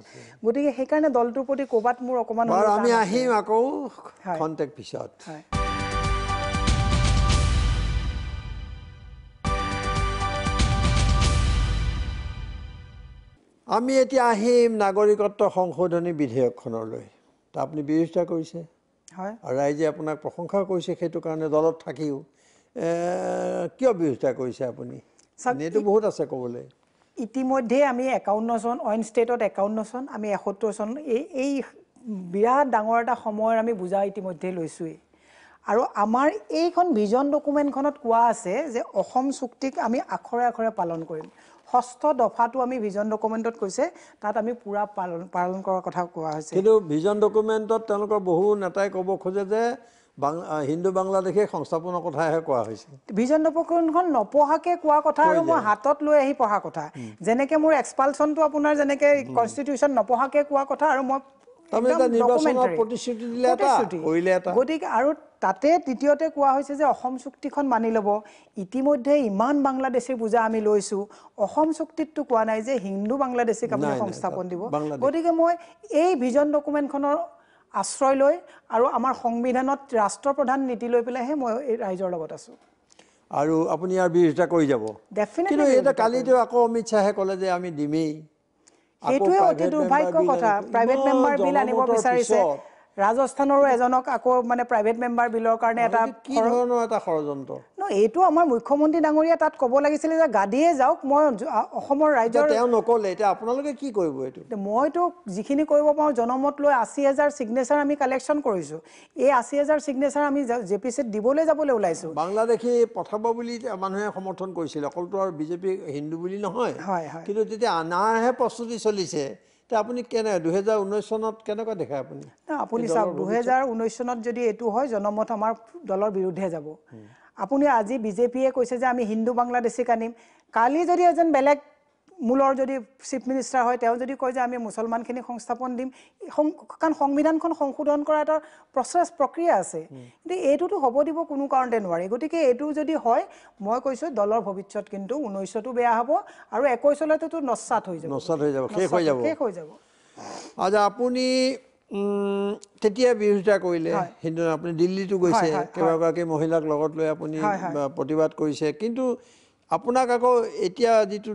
গতিকে সেইকাৰণে দলটোৰ প্ৰতি ক'ৰবাত মোৰ অকণমান আমি আহিম আকৌ খন্তেক পিছত আমি এতিয়া আহিম নাগৰিকত্ব সংশোধনী বিধেয়কখনলৈ আপুনি বিৰোধিতা কৰিছে হয় আৰু ৰাইজে আপোনাক প্ৰশংসা কৰিছে সেইটো কাৰণে দলত থাকিও কিয় বিৰোধিতা কৰিছে আপুনি এইটো বহুত আছে ক'বলৈ ইতিমধ্যে আমি 51 চন অইন ষ্টেটত 51 চন আমি 71 চন এই বিৰাট ডাঙৰ এটা সময়ৰ আমি বুজা ইতিমধ্যে লৈছোঁৱেই আৰু আমাৰ এইখন ভিজন ডকুমেণ্টখনত কোৱা আছে যে অসম চুক্তিক আমি আখৰে আখৰে পালন কৰিম 6ষ্ঠ দফাটো আমি ভিজন ডকুমেণ্টত কৈছে তাত আমি পুৰা পালন কৰাৰ কথা কোৱা হৈছে কিন্তু ভিজন ডকুমেণ্টত তেওঁলোকৰ বহু নেতাই ক'ব খোজে যে হিন্দু বাংলাদেশে সংস্থাপনৰ কথাহে কোৱা হৈছে ভিজন ডকুমেণ্টখন নপঢ়াকৈ কোৱা কথা আৰু মই হাতত লৈ আহি পঢ়া কথা যেনেকৈ মোৰ এক্সপালচনটো আপোনাৰ যেনেকৈ কনষ্টিটিউশ্যন নপঢ়াকৈ কোৱা কথা আৰু মই গতিকে আৰু তাতে দ্বিতীয়তে কোৱা হৈছে যে অসম চুক্তিখন মানি ল'ব ইতিমধ্যে ইমান বাংলাদেশী বুজা আমি লৈছোঁ অসম চুক্তিততো কোৱা নাই যে হিন্দু বাংলাদেশীক আপুনি সংস্থাপন দিব গতিকে মই এই ভিজন ডকুমেণ্টখনৰ আশ্ৰয় লৈ আৰু আমাৰ সংবিধানত ৰাষ্ট্ৰপ্ৰধান নীতি লৈ পেলাইহে মই এই ৰাইজৰ লগত আছোঁ আৰু আপুনি ইয়াৰ বিৰোধিতা কৰি যাব ডেফিনেটলি এটা কালিতো আকৌ অমিত শ্বাহে ক'লে যে আমি দিমেই সেইটোৱে অতি দুৰ্ভাগ্য কথা প্ৰাইভেট মেম্বাৰ বিল আনিব বিচাৰিছে ৰাজস্থানৰো এজনক আকৌ মানে প্ৰাইভেট মেম্বাৰ বিলৰ কাৰণে এটা কি ধৰণৰ এটা ষড়যন্ত্ৰ এইটো আমাৰ মুখ্যমন্ত্ৰী ডাঙৰীয়া তাত ক'ব লাগিছিলে যে গাদীয়ে যাওক মই অসমৰ ৰাইজৰ তেওঁ নক'লে এতিয়া আপোনালোকে কি কৰিব এইটো মইতো যিখিনি কৰিব পাৰোঁ জনমত লৈ 80,000 ছিগনেচাৰ আমি কালেকশ্যন কৰিছোঁ এই 80,000 ছিগনেচাৰ আমি JPCত দিবলৈ যাবলৈ ওলাইছোঁ বাংলাদেশী পঠাব বুলি মানুহে সমৰ্থন কৰিছিল অকলতো আৰু বিজেপি হিন্দু বুলি নহয় কিন্তু তেতিয়া আনাৰহে প্ৰস্তুতি চলিছে আপুনি কেনে 2019 চনত কেনেকুৱা দেখে আপুনি চাওক 2019 চনত যদি এইটো হয় জনমত আমাৰ দলৰ বিৰুদ্ধে যাব আপুনি আজি বিজেপিয়ে কৈছে যে আমি হিন্দু বাংলাদেশীক আনিম কালি যদি এজন বেলেগ মূলৰ যদি চিফ মিনিষ্টাৰ হয় তেওঁ যদি কয় যে আমি মুছলমানখিনিক সংস্থাপন দিম কাৰণ সংবিধানখন সংশোধন কৰা এটা প্ৰক্ৰিয়া আছে কিন্তু এইটোতো হ'ব দিব কোনো কাৰণতে নোৱাৰি গতিকে এইটো যদি হয় মই কৈছোঁ দলৰ ভৱিষ্যত কিন্তু 19তো বেয়া হ'ব আৰু 21 নস্বাত হৈ যাব শেষ হৈ যাব আচ্ছা আপুনি তেতিয়া বিৰোধিতা কৰিলে হিন্দু আপুনি দিল্লীতো গৈছে কেইবাগৰাকী মহিলাক লগত লৈ আপুনি প্ৰতিবাদ কৰিছে কিন্তু আপোনাক আকৌ এতিয়া যিটো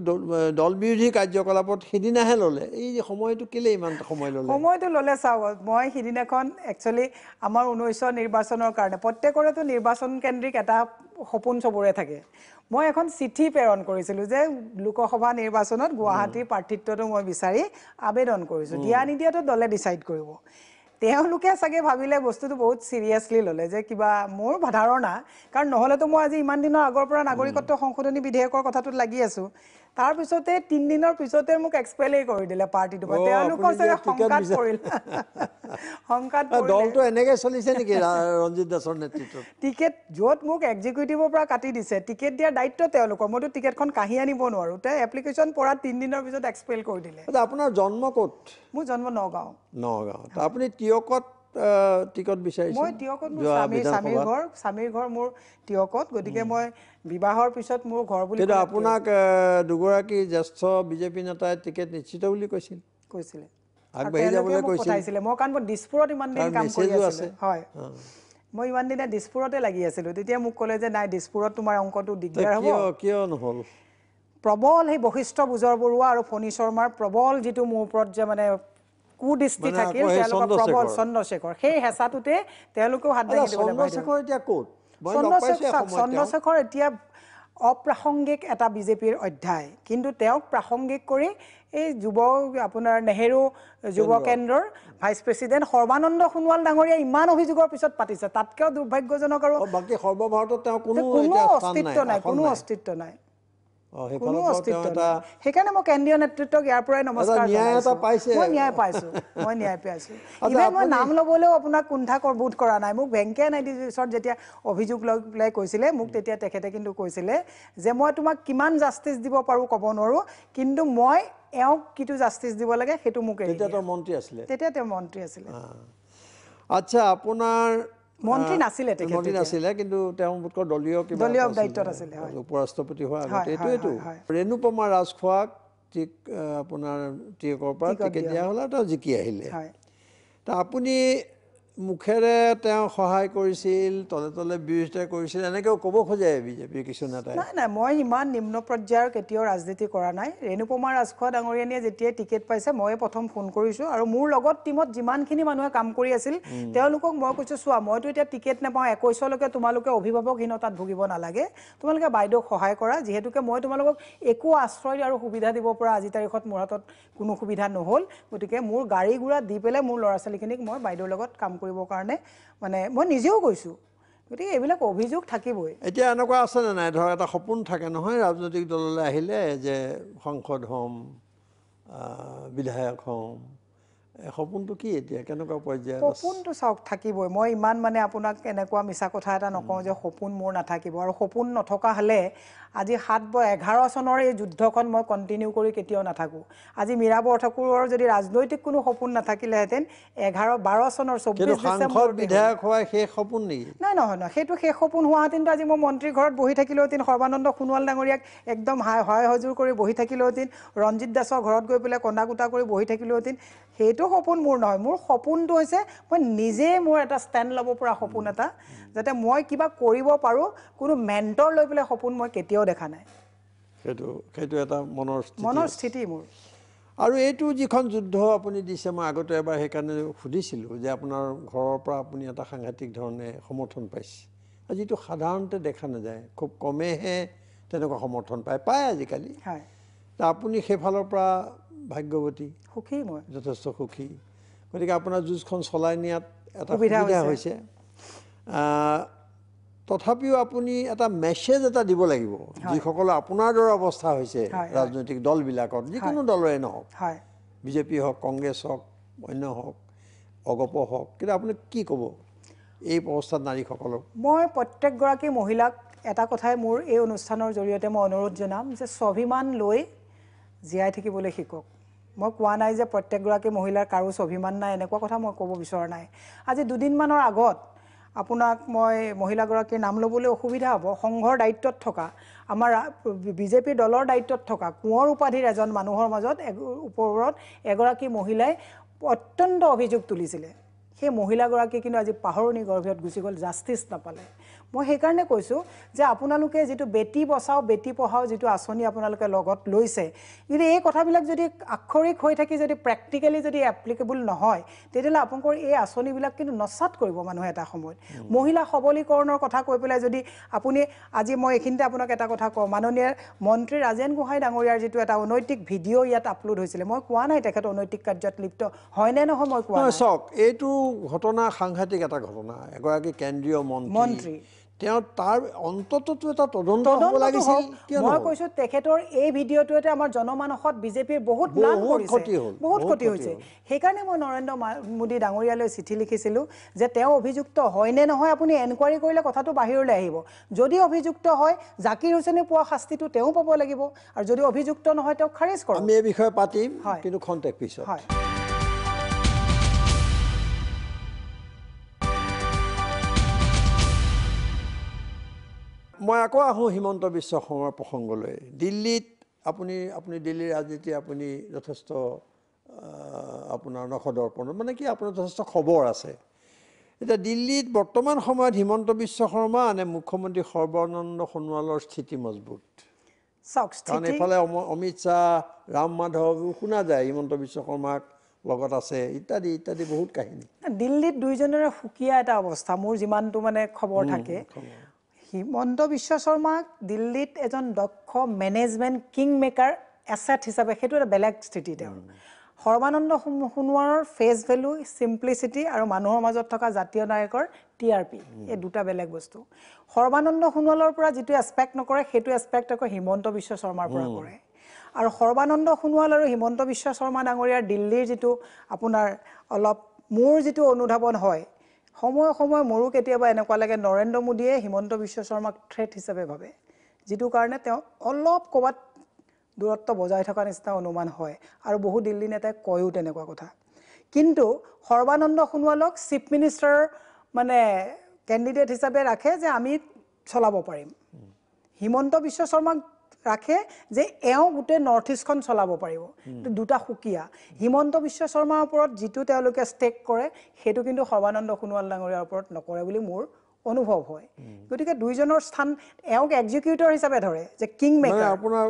দল বিৰোধী কাৰ্যকলাপত সিদিনাহে ল'লে এই সময়টো কেলে ইমান সময় ল'লে সময়টো ল'লে চাওক মই সিদিনাখন একচুৱেলি আমাৰ 19 নিৰ্বাচনৰ কাৰণে প্ৰত্যেকৰেতো নিৰ্বাচন কেন্দ্ৰিক এটা সপোন চবৰে থাকে মই এখন চিঠি প্ৰেৰণ কৰিছিলোঁ যে লোকসভা নিৰ্বাচনত গুৱাহাটীৰ প্ৰাৰ্থিত্বটো মই বিচাৰি আবেদন কৰিছোঁ দিয়া নিদিয়াটো দলে ডিচাইড কৰিব তেওঁলোকে চাগে ভাবিলে বস্তুটো বহুত সিৰিয়াসলি ল'লে যে কিবা মোৰ ধাৰণা কাৰণ নহলেতো মই আজি ইমান দিনৰ আগৰ পৰা নাগৰিকত্ব সংশোধনী বিধেয়কৰ কথাটোত লাগি আছো তাৰ পিছতে 3 দিনৰ পিছতে মোক এক্সপেলেই কৰি দিলে পাৰ্টিটো বা তেওঁলোকৰ চাগে সংকাত পৰিল সংকাত পৰিল দলটো এনেকৈ চলিছে নেকি ৰঞ্জিত দাসৰ নেতৃত্বত টিকেট য'ত মোক এক্সিকিউটিভৰ পৰা কাটি দিছে টিকেট দিয়াৰ দায়িত্ব তেওঁলোকৰ মইতো টিকেটখন কাঢ়ি আনিব নোৱাৰোঁ তে এপ্লিকেশ্যন পৰা 3 দিনৰ পিছত এক্সপেল কৰি দিলে আপোনাৰ জন্ম ক'ত মোৰ জন্ম নগাঁও নগাঁও আপুনি টিয়কত টিকট বিচাৰিছে মই টিয়কত মোৰ স্বামীৰ ঘৰ মোৰ টিয়কত গতিকে মই বিবাহৰ পিছত মোৰ ঘৰ বুলি কিন্তু আপোনাক দুগৰাকী জ্যেষ্ঠ বিজেপি নেতাই টিকেট নিশ্চিত বুলি কৈছিলে আগবাঢ়ি যাবলৈ কৈছিলে মই কাৰণ দিছপুৰত ইমান দিন কাম কৰি আছিলোঁ হয় মই ইমান দিনে দিছপুৰতে লাগি আছিলোঁ তেতিয়া মোক ক'লে যে নাই দিছপুৰত তোমাৰ অংকটো দিগদাৰ হ'ব কিয় নহ'ল প্ৰবল সেই বশিষ্ঠ বুজৰ বৰুৱা আৰু ফণী শৰ্মাৰ প্ৰবল যিটো মোৰ ওপৰত যে মানে কুদৃষ্টি থাকিল তেওঁলোকৰ প্ৰবল চন্দ্ৰশেখৰ সেই হেঁচাটোতে তেওঁলোকেও হাত দাঙি দিবলৈ চন্দ্ৰশেখৰ এতিয়া ক'ত চন্দ্ৰশেখৰ এতিয়া অপ্ৰাসংগিক এটা বিজেপিৰ অধ্যায় কিন্তু তেওঁক প্ৰাসংগিক কৰি এই যুৱ আপোনাৰ নেহেৰু যুৱ কেন্দ্ৰৰ ভাইচ প্ৰেছিডেণ্ট সৰ্বানন্দ সোণোৱাল ডাঙৰীয়া ইমান অভিযোগৰ পিছত পাতিছে তাতকৈও দুৰ্ভাগ্যজনক আৰু বাকী সৰ্বভাৰতত তেওঁ কোনো অস্তিত্ব নাই সেইকাৰণে মই কেন্দ্ৰীয় নেতৃত্বক ইয়াৰ পৰাই নমস্কাৰ মই ন্যায় পাইছোঁ ইভেন মই নাম ল'বলৈও আপোনাক কুণ্ঠা বোধ কৰা নাই মোক ভেংকয়া নাইডুৰ ওচৰত যেতিয়া অভিযোগ লৈ পেলাই কৈছিলে মোক তেতিয়া তেখেতে কিন্তু কৈছিলে যে মই তোমাক কিমান জাষ্টিচ দিব পাৰোঁ ক'ব নোৱাৰোঁ কিন্তু মই এওঁক কিটো জাষ্টিচ দিব লাগে সেইটো মোক তেতিয়া তেওঁ মন্ত্ৰী আছিলে আচ্ছা আপোনাৰ মন্ত্ৰী নাছিলে কিন্তু তেওঁ দলীয় দায়িত্বত আছিলে উপৰাষ্ট্ৰপতি হোৱাৰ আগতে এইটো ৰেণুপমা ৰাজখোৱাক আপোনাৰ টিকটৰ পৰা টিকেট দিয়া হ'ল আৰু তেওঁ জিকি আহিলে আপুনি মুখেৰে তেওঁ সহায় কৰিছিল তলে তলে বিৰোধিতা কৰিছিল এনেকৈও ক'ব খোজে বিজেপিৰ কিছু নেতাই নাই মই ইমান নিম্ন পৰ্যায়ৰ কেতিয়াও ৰাজনীতি কৰা নাই ৰেণুপমা ৰাজখোৱা ডাঙৰীয়ানীয়ে যেতিয়াই টিকেট পাইছে ময়ে প্ৰথম ফোন কৰিছোঁ আৰু মোৰ লগত টিমত যিমানখিনি মানুহে কাম কৰি আছিল তেওঁলোকক মই কৈছোঁ চোৱা মইতো এতিয়া টিকেট নাপাওঁ 21লৈকে তোমালোকে অভিভাৱকহীনতাত ভুগিব নালাগে তোমালোকে বাইদেউক সহায় কৰা যিহেতুকে মই তোমালোকক একো আশ্ৰয় আৰু সুবিধা দিব পৰা আজি তাৰিখত মোৰ হাতত কোনো সুবিধা নহ'ল গতিকে মোৰ গাড়ী গুড়া দি পেলাই মোৰ ল'ৰা ছোৱালীখিনিক মই বাইদেউৰ লগত কাম কৰিবৰ কাৰণে মানে মই নিজেও কৈছোঁ গতিকে এইবিলাক অভিযোগ থাকিবই এতিয়া এনেকুৱা আছেনে নাই ধৰক এটা সপোন থাকে নহয় ৰাজনৈতিক দললৈ আহিলে যে সংসদ হ'ম বিধায়ক হ'ম সপোনটো কি এতিয়া কেনেকুৱা পৰ্যায়ত সপোনটো চাওক থাকিবই মই ইমান মানে আপোনাক এনেকুৱা মিছা কথা এটা নকওঁ যে সপোন মোৰ নাথাকিব আৰু সপোন নথকা হ'লে আজি 11 চনৰ এই যুদ্ধখন মই কণ্টিনিউ কৰি কেতিয়াও নাথাকোঁ আজি মীৰা বৰঠাকুৰৰ যদি ৰাজনৈতিক কোনো সপোন নাথাকিলেহেঁতেন 12 চনৰ 24 ডিচেম্বৰ বিধায়ক হোৱা সেই সপোন নেকি নাই নহয় সেইটো শেষ সপোন হোৱাহেঁতেনতো আজি মই মন্ত্ৰীৰ ঘৰত বহি থাকিলোহেঁতেন সৰ্বানন্দ সোণোৱাল ডাঙৰীয়াক একদম সহায় সহযোগ কৰি বহি থাকিলোহেঁতেন ৰঞ্জিত দাসৰ ঘৰত গৈ পেলাই কন্দা কুটা কৰি বহি থাকিলোহেঁতেন সেইটো সপোন মোৰ নহয় মোৰ সপোনটো হৈছে মই নিজে মোৰ এটা ষ্টেণ্ড ল'ব পৰা সপোন এটা যাতে মই কিবা কৰিব পাৰোঁ কোনো মেণ্টৰ লৈ পেলাই সপোন মই কেতিয়াও দেখা নাই সেইটো এটা মনৰ স্থিতি মোৰ আৰু এইটো যিখন যুদ্ধ আপুনি দিছে মই আগতে এবাৰ সেইকাৰণে সুধিছিলোঁ যে আপোনাৰ ঘৰৰ পৰা আপুনি এটা সাংঘাতিক ধৰণে সমৰ্থন পাইছে যিটো সাধাৰণতে দেখা নাযায় খুব কমেহে তেনেকুৱা সমৰ্থন পায় আজিকালি আপুনি সেইফালৰ পৰা ভাগ্যৱতী সুখী মই যথেষ্ট সুখী গতিকে আপোনাৰ যুঁজখন চলাই নিয়াত এটা সুবিধা হৈছে তথাপিও আপুনি এটা মেছেজ এটা দিব লাগিব যিসকলে আপোনাৰ দৰে অৱস্থা হৈছে ৰাজনৈতিক দলবিলাকত যিকোনো দলৰে নহওক বিজেপি হওক কংগ্ৰেছ হওক অন্য হওক অগপ হওক কিন্তু আপুনি কি ক'ব এই অৱস্থাত নাৰীসকলক মই প্ৰত্যেকগৰাকী মহিলাক এটা কথাই মোৰ এই অনুষ্ঠানৰ জৰিয়তে মই অনুৰোধ জনাম যে স্বাভিমান লৈ জীয়াই থাকিবলৈ শিকক মই কোৱা নাই যে প্ৰত্যেকগৰাকী মহিলাৰ কাৰো স্বাভিমান নাই এনেকুৱা কথা মই ক'ব বিচৰা নাই আজি দুদিনমানৰ আগত আপোনাক মই মহিলাগৰাকীৰ নাম ল'বলৈ অসুবিধা হ'ব সংঘৰ দায়িত্বত থকা আমাৰ বিজেপি দলৰ দায়িত্বত থকা কোঁৱৰ উপাধিৰ এজন মানুহৰ মাজত ওপৰত এগৰাকী মহিলাই অত্যন্ত অভিযোগ তুলিছিলে সেই মহিলাগৰাকী কিন্তু আজি পাহৰণি গৰ্ভত গুচি গ'ল জাষ্টিচ নাপালে মই সেইকাৰণে কৈছোঁ যে আপোনালোকে যিটো বেটি বচাও বেটি পঢ়াও যিটো আঁচনি আপোনালোকে লগত লৈছে, যদি এই কথাবিলাক যদি আক্ষৰিক হৈ থাকি যদি প্ৰেক্টিকেলি যদি এপ্লিকেবল নহয়, তেতিয়াহ'লে আপোনালোকৰ এই আঁচনিবিলাক কিন্তু নস্যাৎ কৰিব মানুহে এটা সময়ত। মহিলা সবলীকৰণৰ কথা কৈ পেলাই যদি আপুনি আজি মই এইখিনিতে আপোনাক এটা কথা কওঁ, মাননীয় মন্ত্ৰী ৰাজেন গোহাঁই ডাঙৰীয়াৰ যিটো এটা অনৈতিক ভিডিঅ' ইয়াত আপলোড হৈছিলে, মই কোৱা নাই তেখেত অনৈতিক কাৰ্যত লিপ্ত হয় নে নহয়, মই কোৱা নাই। চাওক, এইটো ঘটনা সাংঘাতিক এটা ঘটনা। এগৰাকী কেন্দ্ৰীয় মন্ত্ৰী তেওঁ তাৰ অন্ততটো এটা তদন্ত হ'ব লাগিছিল। মই কৈছোঁ তেখেতৰ এই ভিডিঅ'টোৱে আমাৰ জনমানসত বিজেপিৰ বহুত ম্লান কৰিছে, বহুত ক্ষতি হৈছে। সেইকাৰণে মই নৰেন্দ্ৰ মোদী ডাঙৰীয়ালৈ চিঠি লিখিছিলোঁ যে তেওঁ অভিযুক্ত হয় নে নহয় আপুনি এনকুৱাৰী কৰিলে কথাটো বাহিৰলৈ আহিব। যদি অভিযুক্ত হয় জাকিৰ হুছেইনে পোৱা শাস্তিটো তেওঁ পাব লাগিব, আৰু যদি অভিযুক্ত নহয় তেওঁক খাৰিজ কৰক। আমি এই বিষয়ে পাতিম, কিন্তু খন্তেক পিছত। মই আকৌ আহোঁ হিমন্ত বিশ্ব শৰ্মাৰ প্ৰসংগলৈ। দিল্লীত আপুনি দিল্লীৰ ৰাজনীতি আপুনি যথেষ্ট আপোনাৰ নখদৰ্পণত মানে কি আপোনাৰ যথেষ্ট খবৰ আছে। এতিয়া দিল্লীত বৰ্তমান সময়ত হিমন্ত বিশ্ব শৰ্মা নে মুখ্যমন্ত্ৰী সৰ্বানন্দ সোণোৱালৰ স্থিতি মজবুত? কাৰণ এইফালে অমিত শ্বাহ, ৰাম মাধৱ শুনা যায় হিমন্ত বিশ্ব শৰ্মাক লগত আছে ইত্যাদি ইত্যাদি বহুত কাহিনী। দিল্লীত দুইজনৰে সুকীয়া এটা অৱস্থা মোৰ যিমানটো মানে খবৰ থাকে। হিমন্ত বিশ্ব শৰ্মাক দিল্লীত এজন দক্ষ মেনেজমেণ্ট কিং মেকাৰ এছেট হিচাপে সেইটো এটা বেলেগ স্থিতি তেওঁৰ। সৰ্বানন্দ সোণোৱালৰ ফেচ ভেলু, চিম্প্লিচিটি আৰু মানুহৰ মাজত থকা জাতীয় নায়কৰ TRP, এই দুটা বেলেগ বস্তু। সৰ্বানন্দ সোণোৱালৰ পৰা যিটো এক্সপেক্ট নকৰে সেইটো এক্সপেক্ট আকৌ হিমন্ত বিশ্ব শৰ্মাৰ পৰা কৰে। আৰু সৰ্বানন্দ সোণোৱাল আৰু হিমন্ত বিশ্ব শৰ্মা ডাঙৰীয়াৰ দিল্লীৰ যিটো আপোনাৰ অলপ মোৰ যিটো অনুধাৱন হয়, সময়ে সময়ে মোৰো কেতিয়াবা এনেকুৱা লাগে নৰেন্দ্ৰ মোদীয়ে হিমন্ত বিশ্ব শৰ্মাক থ্ৰেট হিচাপে ভাবে, যিটো কাৰণে তেওঁ অলপ ক'ৰবাত দূৰত্ব বজাই থকা নিচিনা অনুমান হয়, আৰু বহু দিল্লী নেতাই কয়ও তেনেকুৱা কথা। কিন্তু সৰ্বানন্দ সোণোৱালক চিফ মিনিষ্টাৰৰ মানে কেণ্ডিডেট হিচাপে ৰাখে যে আমি চলাব পাৰিম। হিমন্ত বিশ্ব শৰ্মাক ৰাখে যে এওঁ গোটেই নৰ্থ ইষ্টখন চলাব পাৰিব। দুটা সুকীয়া। হিমন্ত বিশ্ব শৰ্মাৰ ওপৰত যিটো তেওঁলোকে ষ্টেক কৰে সেইটো কিন্তু সৰ্বানন্দ সোণোৱাল ডাঙৰীয়াৰ ওপৰত নকৰে বুলি মোৰ অনুভৱ হয়। গতিকে দুইজনৰ স্থান এওঁক এক্সিকিউটৰ হিচাপে ধৰে যে কিং মেকাৰ। আপোনাৰ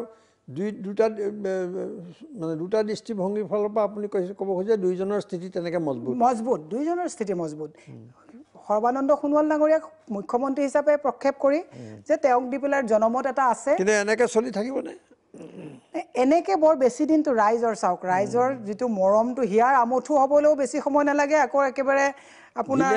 দুটা দৃষ্টিভংগীৰ ফালৰ পৰা আপুনি ক'ব খোজে দুইজনৰ স্থিতি তেনেকৈ মজবুত। দুইজনৰ স্থিতি মজবুত। সৰ্বানন্দ সোণোৱাল ডাঙৰীয়াক মুখ্যমন্ত্ৰী হিচাপে প্ৰক্ষেপ কৰি যে তেওঁক দি পেলাই জনমত এটা আছে, কিন্তু এনেকৈ চলি থাকিবনে? এনেকৈ বৰ বেছি দিনটো ৰাইজৰ চাওক, ৰাইজৰ যিটো মৰমটো হিয়াৰ আমঠু হ'বলৈও বেছি সময় নালাগে, আকৌ একেবাৰে আপোনাৰ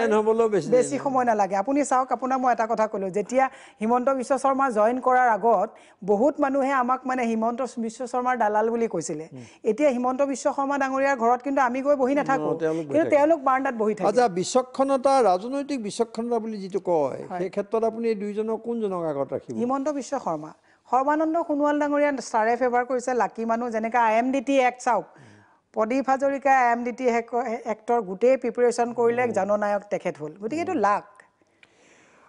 বেছি সময় নালাগে। আপুনি চাওক, আপোনাক মই এটা কথা ক'লোঁ, যেতিয়া হিমন্ত বিশ্ব শৰ্মা জইন কৰাৰ আগত বহুত মানুহে আমাক মানে হিমন্ত বিশ্ব শৰ্মাৰ দালাল বুলি কৈছিলে। এতিয়া হিমন্ত বিশ্ব শৰ্মা ডাঙৰীয়াৰ ঘৰত কিন্তু আমি গৈ বহি নাথাকোঁ, কিন্তু তেওঁলোক বাৰাণ্ডাত বহি থাকে। আচ্ছা, বিচক্ষণতা, ৰাজনৈতিক বিচক্ষণতা বুলি যিটো কয়, সেই ক্ষেত্ৰত আপুনি দুইজনক কোনজনক আগত ৰাখিব? হিমন্ত বিশ্ব শৰ্মা। সৰ্বানন্দ সোণোৱাল ডাঙৰীয়া ছাৰে ফেভাৰ কৰিছে লাকি মানুহ, যেনেকৈ IMDT এক্ট চাওক, প্ৰদীপ হাজৰিকা IMDT এক্টৰ গোটেই প্ৰিপেৰেশ্যন কৰিলে জননায়ক তেখেত হ'ল, গতিকে এইটো লাক।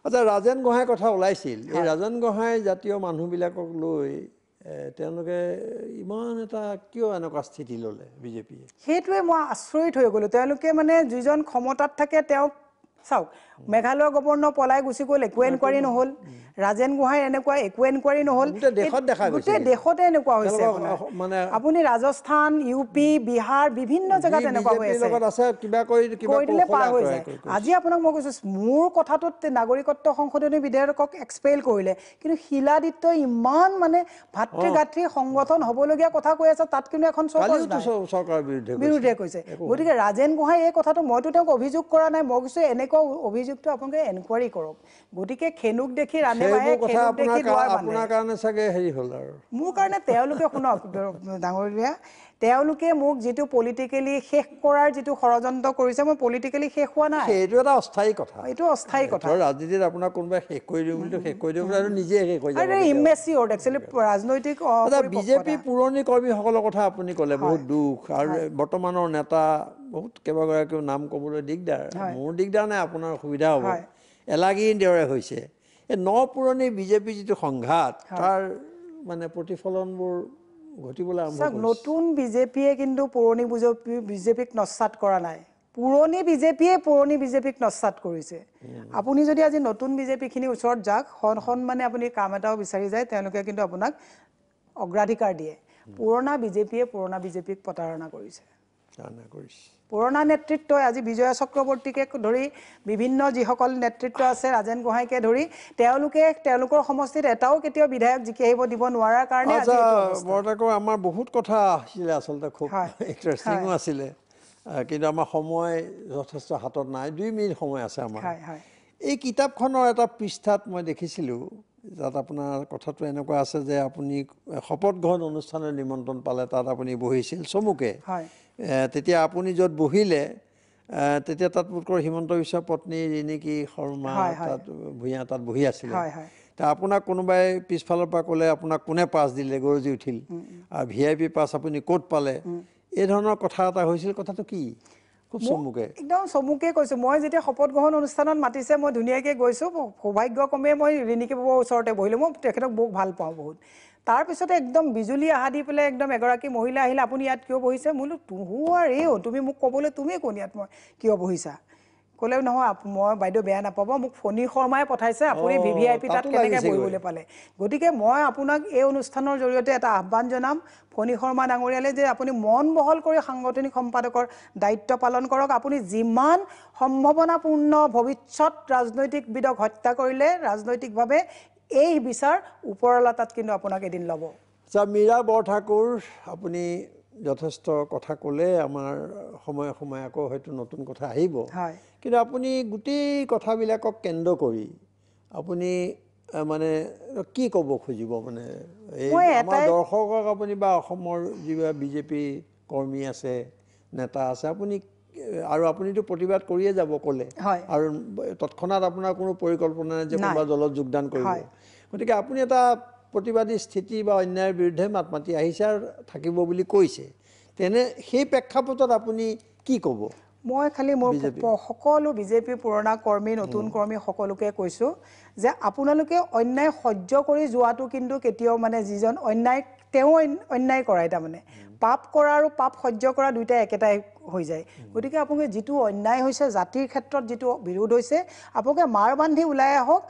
আচ্ছা, ৰাজেন গোহাঁইৰ কথা ওলাইছিল। এই ৰাজেন গোহাঁই জাতীয় মানুহবিলাকক লৈ তেওঁলোকে ইমান এটা কিয় এনেকুৱা স্থিতি ল'লে বিজেপিয়ে? সেইটোৱে মই আচৰিত হৈ গ'লোঁ। তেওঁলোকে মানে যিজন ক্ষমতাত থাকে তেওঁক চাওক, মেঘালয়ৰ গভৰ্ণৰ পলাই গুচি গ'ল, একো এনকুৱাৰী নহ'ল। ৰাজেন গোহাঁই এনেকুৱা একো এনকুৱাৰী নহ'ল। গোটেই দেশতে এনেকুৱা হৈছে। আপুনি ৰাজস্থান, UP, বিহাৰ বিভিন্ন জেগাত এনেকুৱা হৈ আছে, কৈ দিলে পাৰ হৈ যায়। আজি আপোনাক মই কৈছোঁ, মোৰ কথাটোত নাগৰিকত্ব সংশোধনী বিধেয়কক এক্সপেল কৰিলে, কিন্তু শিলাদিত্যই ইমান মানে ভাতৃ সংগঠন হ'বলগীয়া কথা কৈ আছে, তাত কিন্তু এখন চৰকাৰৰ বিৰুদ্ধে কৈছে। গতিকে ৰাজেন গোহাঁই এই কথাটো, মইতো তেওঁক অভিযোগ কৰা নাই, মই কৈছোঁ এনেকুৱা অভিযোগটো আপোনালোকে এনকুৱাৰী কৰক। গতিকে খেনুক দেখি ৰান্ধে বাঢ়ে, খেনুক দেখি দুৱাৰ বান্ধে। আপোনাৰ কাৰণে চাগে হেৰি হ'ল আৰু মোৰ কাৰণে তেওঁলোকে শুনক ডাঙৰীয়া, তেওঁলোকে মোক যিটো পলিটিকেলি শেষ কৰাৰ যিটো ষড়যন্ত্ৰ কৰিছে, মই পলিটিকেলি শেষ হোৱা নাই। সেইটো এটা অস্থায়ী কথা, এইটো অস্থায়ী কথা। ৰাজনীতিত আপোনাক কোনোবাই শেষ কৰি দিওঁ বুলি শেষ কৰি দিওঁ বুলি নিজে শেষ হৈ যাব। ইমেচিয়ৰ্ড একচুৱেলি ৰাজনৈতিক। বিজেপি পুৰণি কৰ্মীসকলৰ কথা আপুনি ক'লে, বহুত দুখ। আৰু বৰ্তমানৰ নেতা বহুত কেইবাগৰাকীও নাম ক'বলৈ দিগদাৰ, মোৰ দিগদাৰ নাই, আপোনাৰ সুবিধা হ'ব। এলাগীৰ দৰে হৈছে এই পুৰণি বিজেপি যিটো সংঘাত, তাৰ মানে প্ৰতিফলনবোৰ ঘটিবলৈ আৰম্ভ কৰিছে। নতুন বিজেপিয়ে কিন্তু পুৰণি বিজেপিক নস্যাৎ কৰা নাই। পুৰণি বিজেপিয়ে পুৰণি বিজেপিক নস্বাত কৰিছে আপুনি যদি আজি নতুন বিজেপিখিনি ওচৰত যাক হন মানে আপুনি কাম এটাও বিচাৰি যায় তেওঁলোকে কিন্তু আপোনাক অগ্ৰাধিকাৰ দিয়ে পুৰণা বিজেপিয়ে পুৰণা বিজেপিক প্ৰতাৰণা কৰিছে পুৰণা নেতৃত্বই আজি বিজয়া চক্ৰৱৰ্তীকে ধৰি বিভিন্ন যিসকল নেতৃত্ব আছে ৰাজেন গোহাঁইকে ধৰি তেওঁলোকে তেওঁলোকৰ সমষ্টিত এটাও কেতিয়াও বিধায়ক জিকি আহিব দিব নোৱাৰাৰ কাৰণে আজি বৰতাকো আমাৰ বহুত কথা আছিলে আচলতে খুব ইণ্টাৰেষ্টিঙো আছিলে কিন্তু আমাৰ সময় যথেষ্ট হাতত নাই 2 মিনিট সময় আছে আমাৰ এই কিতাপখনৰ এটা পৃষ্ঠাত মই দেখিছিলোঁ যাত আপোনাৰ কথাটো এনেকুৱা আছে যে আপুনি শপত গ্ৰহণ অনুষ্ঠানৰ নিমন্ত্ৰণ পালে তাত আপুনি বহিছিল চমুকে তেতিয়া আপুনি য'ত বহিলে তেতিয়া তাত পুত্ৰ হিমন্ত বিশ্বৰ পত্নী ৰিণিকী শৰ্মা তাত ভূঞা তাত বহি আছিলে তা আপোনাক কোনোবাই পিছফালৰ পৰা ক'লে আপোনাক কোনে পাছ দিলে গৰজি উঠিল আৰু VIP পাছ আপুনি ক'ত পালে এই ধৰণৰ কথা এটা হৈছিল কথাটো কি খুব চমুকে একদম চমুকে কৈছো মই যেতিয়া শপত গ্ৰহণ অনুষ্ঠানত মাতিছে মই ধুনীয়াকৈ গৈছো সৌভাগ্যক্ৰমে মই ৰিণিকী বাবুৰ ওচৰতে বহিলোঁ মই তেখেতক বহুত ভাল পাওঁ বহুত তাৰপিছতে একদম বিজুলী আহা দি পেলাই একদম এগৰাকী মহিলা আহিলে আপুনি ইয়াত কিয় বহিছে মই বোলো তুমি মোক ক'বলৈ তুমি কোন ইয়াত মই কিয় বহিছা ক'লে নহয় মই বাইদেউ বেয়া নাপাব মোক ফণী শৰ্মাই পঠাইছে আপুনি VVIP তাত কেনেকৈ বহিবলৈ পালে গতিকে মই আপোনাক এই অনুষ্ঠানৰ জৰিয়তে এটা আহ্বান জনাম ফণী শৰ্মা ডাঙৰীয়ালে যে আপুনি মন বহল কৰি সাংগঠনিক সম্পাদকৰ দায়িত্ব পালন কৰক আপুনি যিমান সম্ভাৱনাপূৰ্ণ ভৱিষ্যত ৰাজনৈতিকবিদক হত্যা কৰিলে ৰাজনৈতিকভাৱে এই বিচাৰ ওপৰলা তাত কিন্তু আপোনাক এদিন ল'ব মীৰা বৰঠাকুৰ আপুনি যথেষ্ট কথা ক'লে আমাৰ সময়ে সময়ে আকৌ হয়তো নতুন কথা আহিব কিন্তু আপুনি গোটেই কথাবিলাকক কেন্দ্ৰ কৰি আপুনি মানে কি ক'ব খুজিব মানে এই আমাৰ দৰ্শকক আপুনি বা অসমৰ যিবিলাক বিজেপি কৰ্মী আছে নেতা আছে আপুনি আৰু আপুনিতো প্ৰতিবাদ কৰিয়ে যাব ক'লে আৰু তৎক্ষণাত আপোনাৰ কোনো পৰিকল্পনা নাই যে কোনোবা দলত যোগদান কৰিব গতিকে আপুনি এটা প্ৰতিবাদী স্থিতি বা অন্যায়ৰ বিৰুদ্ধে মাত মাতি আহিছে আৰু থাকিব বুলি কৈছে তেনে সেই প্ৰেক্ষাপটত আপুনি কি ক'ব মই খালি মোৰ সকলো বিজেপি পুৰণা কৰ্মী নতুন কৰ্মী সকলোকে কৈছো যে আপোনালোকে অন্যায় সহ্য কৰি যোৱাটো কিন্তু কেতিয়াও মানে যিজন অন্যায় তেওঁ অন্যায় কৰায় তাৰমানে পাপ কৰা আৰু পাপ সহ্য কৰা দুইটা একেটাই হৈ যায় গতিকে আপোনালোকে যিটো অন্যায় হৈছে জাতিৰ ক্ষেত্ৰত যিটো বিৰোধ হৈছে আপোনালোকে মাৰ বান্ধি ওলাই আহক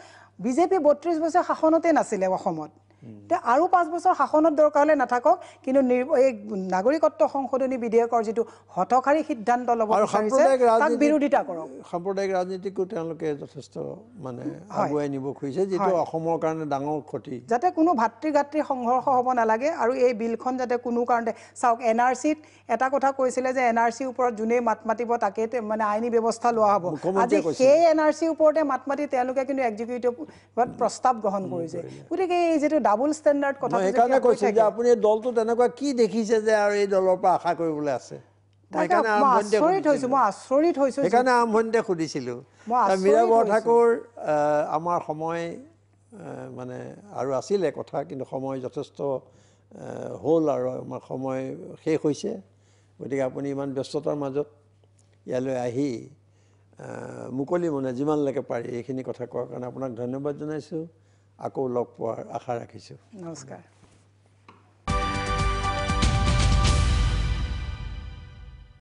বিজেপি 32 বছৰ শাসনতে নাছিলে অসমত আৰু 5 বছৰ শাসনত দৰকাৰ হ'লে নাথাকক কিন্তু এই নাগৰিকত্ব সংশোধনী বিধেয়কৰ যিটো হঠকাৰী সিদ্ধান্ত ল'ব বিচাৰিছে তাক বিৰোধিতা কৰক সাম্প্ৰদায়িক ৰাজনীতিকো তেওঁলোকে যথেষ্ট মানে আগুৱাই নিব খুজিছে যিটো অসমৰ কাৰণে ডাঙৰ ক্ষতি যাতে কোনো ভাতৃ সংঘৰ্ষ হ'ব নালাগে আৰু এই বিলখন যাতে কোনো কাৰণতে চাওক NRCত এটা কথা কৈছিলে যে NRCৰ ওপৰত যোনে মাত মাতিব তাকে মানে আইনী ব্যৱস্থা লোৱা হ'ব আজি সেই NRCৰ ওপৰতে মাত মাতি তেওঁলোকে কিন্তু এক্সিকিউটিভত প্ৰস্তাৱ গ্ৰহণ কৰিছে গতিকে এই যেটো ডাবল ষ্টেণ্ডাৰ্ড কথা মই একানে কৈছো যে আপুনি দলটো তেনেকুৱা কি দেখিছে যে আৰু এই দলৰ পৰা আশা কৰিবলৈ আছে মই আচৰিত হৈছো সেইকাৰণে আৰম্ভণিতে সুধিছিলোঁ মীৰা বৰঠাকুৰ আমাৰ সময় মানে আৰু আছিলে কথা কিন্তু সময় যথেষ্ট হ'ল আৰু আমাৰ সময় শেষ হৈছে গতিকে আপুনি ইমান ব্যস্ততাৰ মাজত ইয়ালৈ আহি মুকলি মনে যিমানলৈকে পাৰি এইখিনি কথা কোৱাৰ কাৰণে আপোনাক ধন্যবাদ জনাইছোঁ আকৌ লগ পোৱাৰ আশা ৰাখিছোঁ নমস্কাৰ